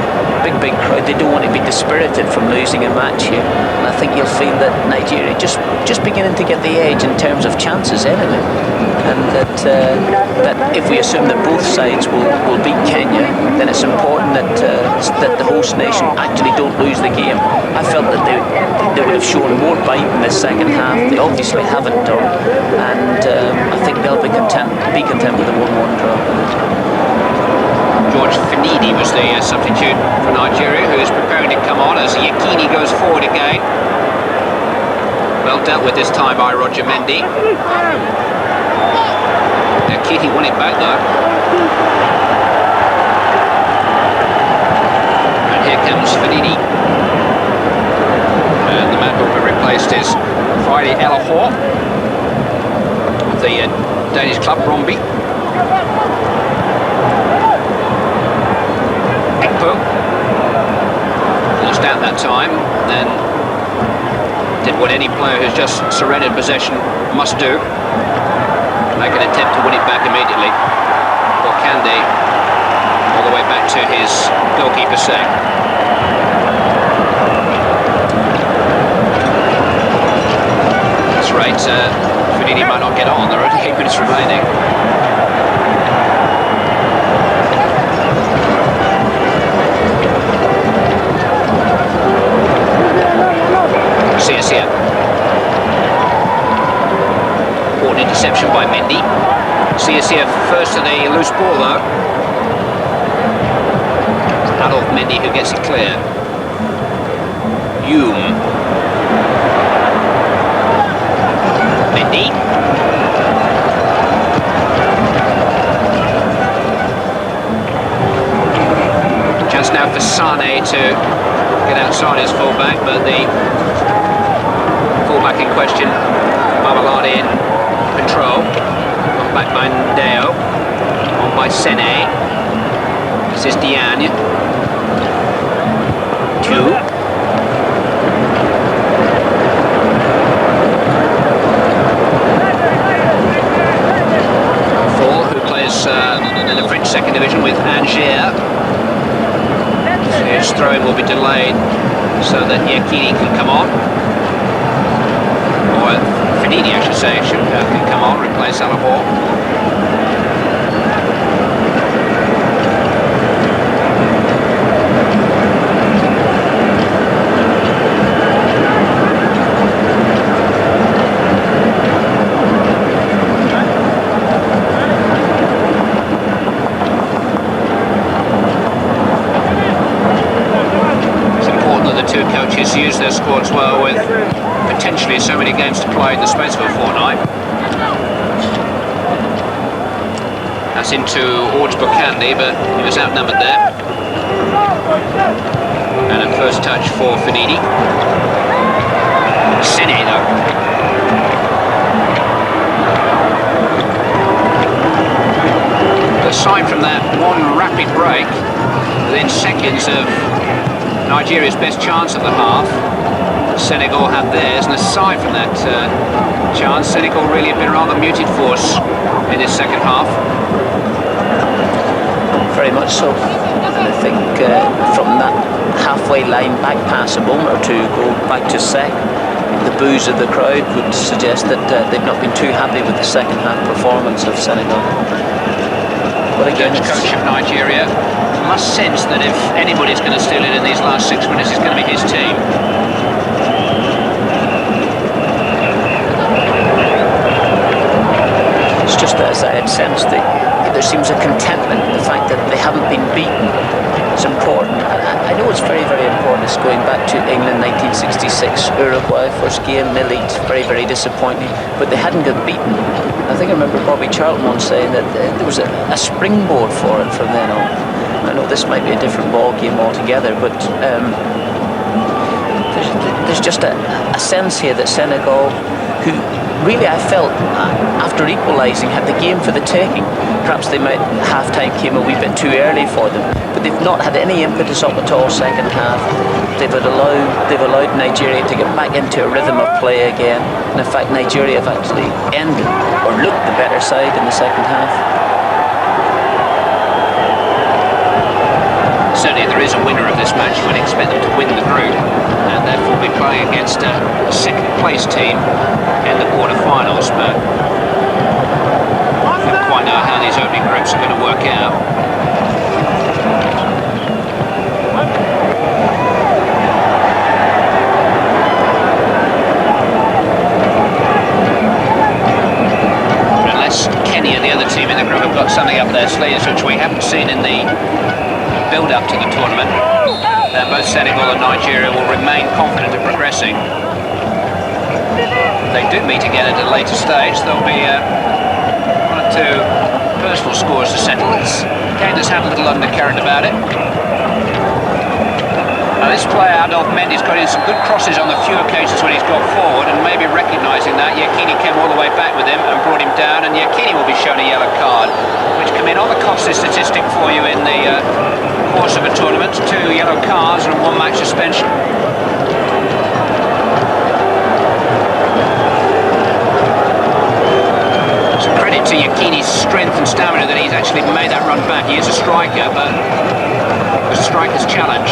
big crowd. They don't want to be dispirited from losing a match here, and I think you'll feel that Nigeria just beginning to get the edge in terms of chances anyway, and that if we assume that both sides will beat Kenya, then it's important that the host nation actually don't lose the game. I felt that they would have shown more bite in the second half. They obviously haven't done, and I think they'll be content with a 1-1 draw. George Finidi was the substitute for Nigeria, who is preparing to come on as Yakini goes forward again. Well dealt with this time by Roger Mendy. Yakini won it back though. And here comes Finidi. And the man who will be replaced is Friday Elahor of the Danish club Brøndby. Ekpo lost out that time, then did what any player who's just surrendered possession must do, make an attempt to win it back immediately. Kande all the way back to his goalkeeper Seng. That's right, Finidi might not get on, there are only 8 minutes remaining. Syria. Important interception by Mendy. Syria first to the loose ball though. Adolf Mendy who gets it clear. Mendy. Chance now for Sane to get outside his fullback, but the fullback in question, Babalade, in control. On back by Ndeo, on by Sene. This is Diagne. 2. Who plays in the French second division with Angers. His throw-in will be delayed so that Yakini can come on. Or Finidi, I should say, can come on, replace Alabor. Coaches use their squads well with potentially so many games to play in the space of a fortnight. That's into towards Bukandi, but he was outnumbered there. And a first touch for Finidi. Sene though. Aside from that one rapid break, within seconds of Nigeria's best chance of the half, Senegal had theirs, and aside from that chance, Senegal really have been rather muted force in this second half. Very much so, and I think from that halfway line back pass a moment or two go back to Sek, the boos of the crowd would suggest that they've not been too happy with the second half performance of Senegal. But again, coach of Nigeria must sense that if anybody's going to steal it in these last 6 minutes, it's going to be his team. It's just that, as I had sensed, there seems a contentment in the fact that they haven't been beaten. It's important. I know it's very, very important. It's going back to England 1966, Uruguay, first game, 0-8, very, very disappointing. But they hadn't got beaten. I think I remember Bobby Charlton once saying that there was a springboard for it from then on. I know this might be a different ball game altogether, but there's just a sense here that Senegal, who really I felt after equalising had the game for the taking. Perhaps half-time came a wee bit too early for them, but they've not had any impetus up at all second half. They've allowed Nigeria to get back into a rhythm of play again, and in fact Nigeria have actually ended or looked the better side in the second half. Certainly there is a winner of this match. You would expect them to win the group and therefore be playing against a second place team in the quarter-finals, but I don't quite know how these opening groups are going to work out. But unless Kenya, the other team in the group, have got something up their sleeves which we haven't seen in the build-up to the tournament, then both Senegal and Nigeria will remain confident of progressing. If they do meet again at a later stage, there'll be one or two personal scores to settle. It's a game that's had a little undercurrent about it. Now this player, Adolf Mendy's got in some good crosses on the few occasions when he's got forward, and maybe recognising that, Yekini came all the way back with him and brought him down, and Yekini will be shown a yellow card, which can mean on the costly statistic for you in the course of a tournament, 2 yellow cards and a 1-match suspension. So credit to Yekini's strength and stamina that he's actually made that run back. He is a striker, but it was a striker's challenge.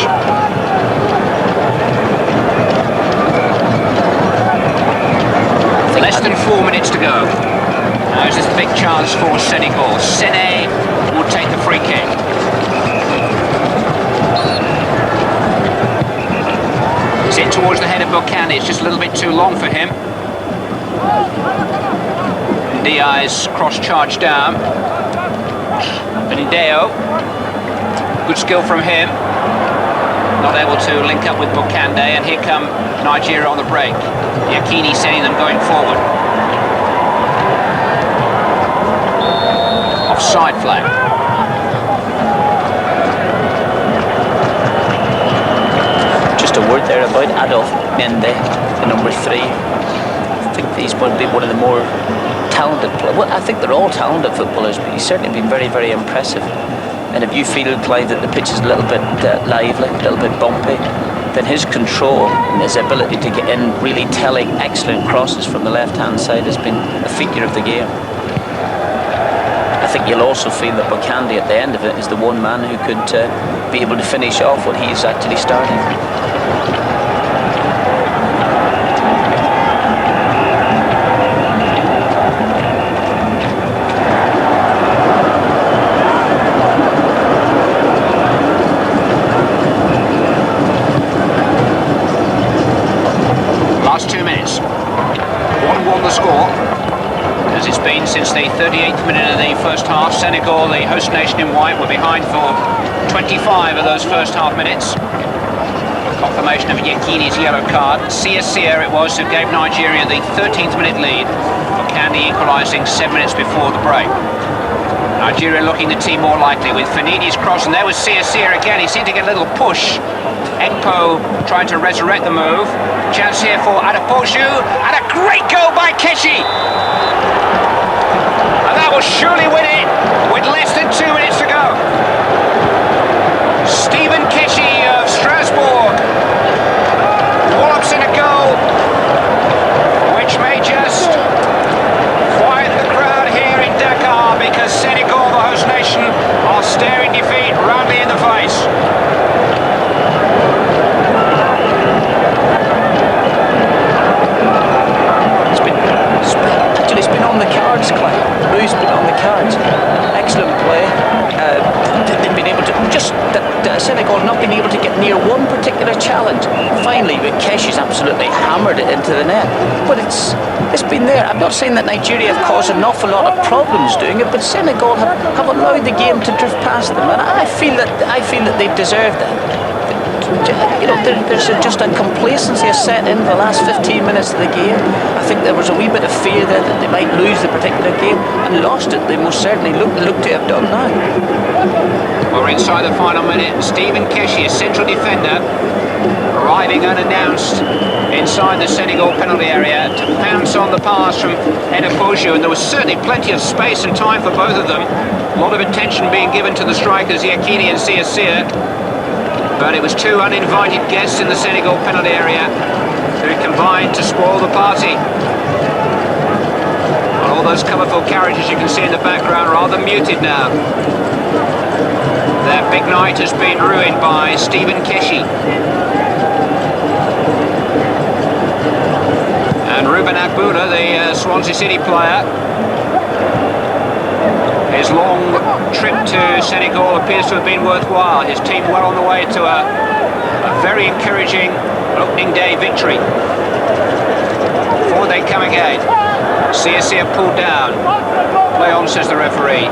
Less than 4 minutes to go. Now is this a big chance for Senegal? Sene will take the free kick. It's in towards the head of Bokandi. It's just a little bit too long for him. Ndiaye's cross-charge down. Benedeo. Good skill from him. Not able to link up with Bokande, and here come Nigeria on the break. Yekini sending them going forward. Offside flag. Just a word there about Adolf Mendy, the number 3. I think he's going to be one of the more talented players. Well, I think they're all talented footballers, but he's certainly been very, very impressive. And if you feel, Clive, that the pitch is a little bit lively, a little bit bumpy, then his control and his ability to get in really telling excellent crosses from the left-hand side has been a feature of the game. I think you'll also feel that Bokandi at the end of it is the one man who could be able to finish off what he's actually starting. Last 2 minutes. 1-1 the score. As it's been since the 38th minute of the first half. Senegal, the host nation in white, were behind for 25 of those first half minutes. Confirmation of Yekini's yellow card. Syria it was who gave Nigeria the 13th minute lead. Bokandi equalising 7 minutes before the break. Nigeria looking the team more likely with Fanini's cross, and there was Syria again. He seemed to get a little push. Ekpo trying to resurrect the move. Chance here for Adepoju, and a great goal by Keshi. And that will surely win it with less than 2 minutes to go. Stephen Keshi of Strasbourg wallops in a goal, which may just quiet the crowd here in Dakar, because Senegal, the host nation, are staring defeat roundly in the face. It's been on the cards, Clive. The move's been on the cards. Senegal not been able to get near one particular challenge. Finally, Keshi's absolutely hammered it into the net. But it's been there. I'm not saying that Nigeria have caused an awful lot of problems doing it, but Senegal have allowed the game to drift past them, and I feel that they've deserved that. You know, there's just a complacency has set in the last 15 minutes of the game. I think there was a wee bit of fear there that they might lose the particular game, and lost it. They most certainly look to have done now. We're inside the final minute. Stephen Keshi, a central defender, arriving unannounced inside the Senegal penalty area to pounce on the pass from Edepoju, and there was certainly plenty of space and time for both of them. A lot of attention being given to the strikers, Yakini and Syria. But it was two uninvited guests in the Senegal penalty area who combined to spoil the party. And all those colourful carriages you can see in the background are rather muted now. Their big night has been ruined by Stephen Keshi. And Ruben Agbula, the Swansea City player, his long trip to Senegal appears to have been worthwhile. His team well on the way to a very encouraging opening day victory. Before they come again. Syria pulled down. Play on, says the referee.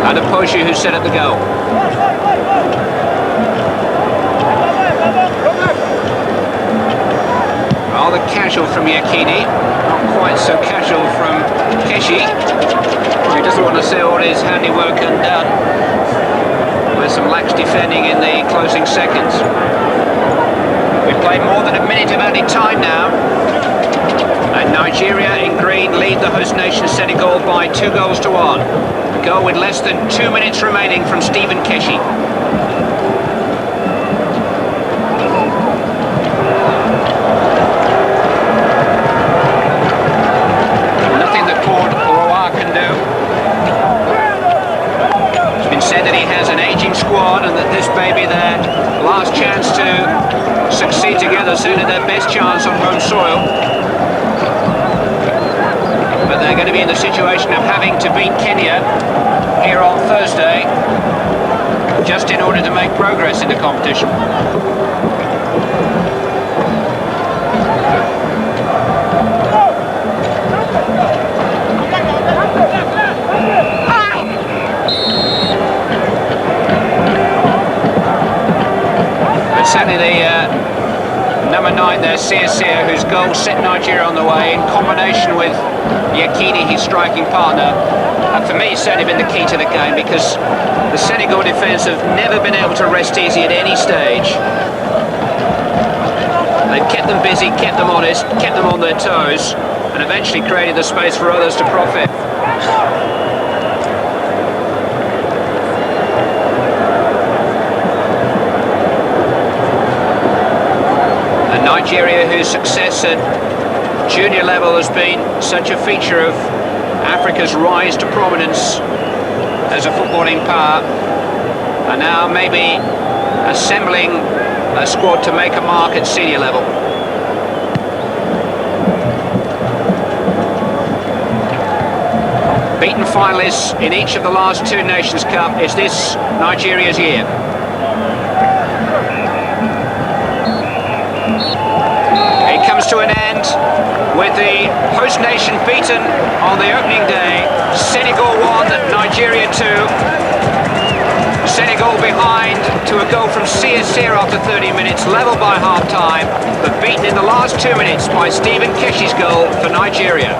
And Apoju who set up the goal. Rather casual from Yakini, not quite so casual from Keshi, who doesn't want to see all his handiwork undone with some lax defending in the closing seconds. We've played more than a minute of added time now, and Nigeria in green lead the host nation Senegal by 2-1. A goal with less than 2 minutes remaining from Stephen Keshi. Said that he has an aging squad and that this may be their last chance to succeed together, certainly their best chance on home soil. But they're going to be in the situation of having to beat Kenya here on Thursday just in order to make progress in the competition. Certainly the number 9 there, Syria, whose goal set Nigeria on the way in combination with Yakini, his striking partner. And for me, it's certainly been the key to the game, because the Senegal defence have never been able to rest easy at any stage. They've kept them busy, kept them honest, kept them on their toes, and eventually created the space for others to profit. Nigeria, whose success at junior level has been such a feature of Africa's rise to prominence as a footballing power, are now maybe assembling a squad to make a mark at senior level. Beaten finalists in each of the last 2 Nations Cup. Is this Nigeria's year? Comes to an end with the host nation beaten on the opening day. Senegal 1, Nigeria 2. Senegal behind to a goal from Syria after 30 minutes, level by half-time, but beaten in the last 2 minutes by Stephen Keshi's goal for Nigeria.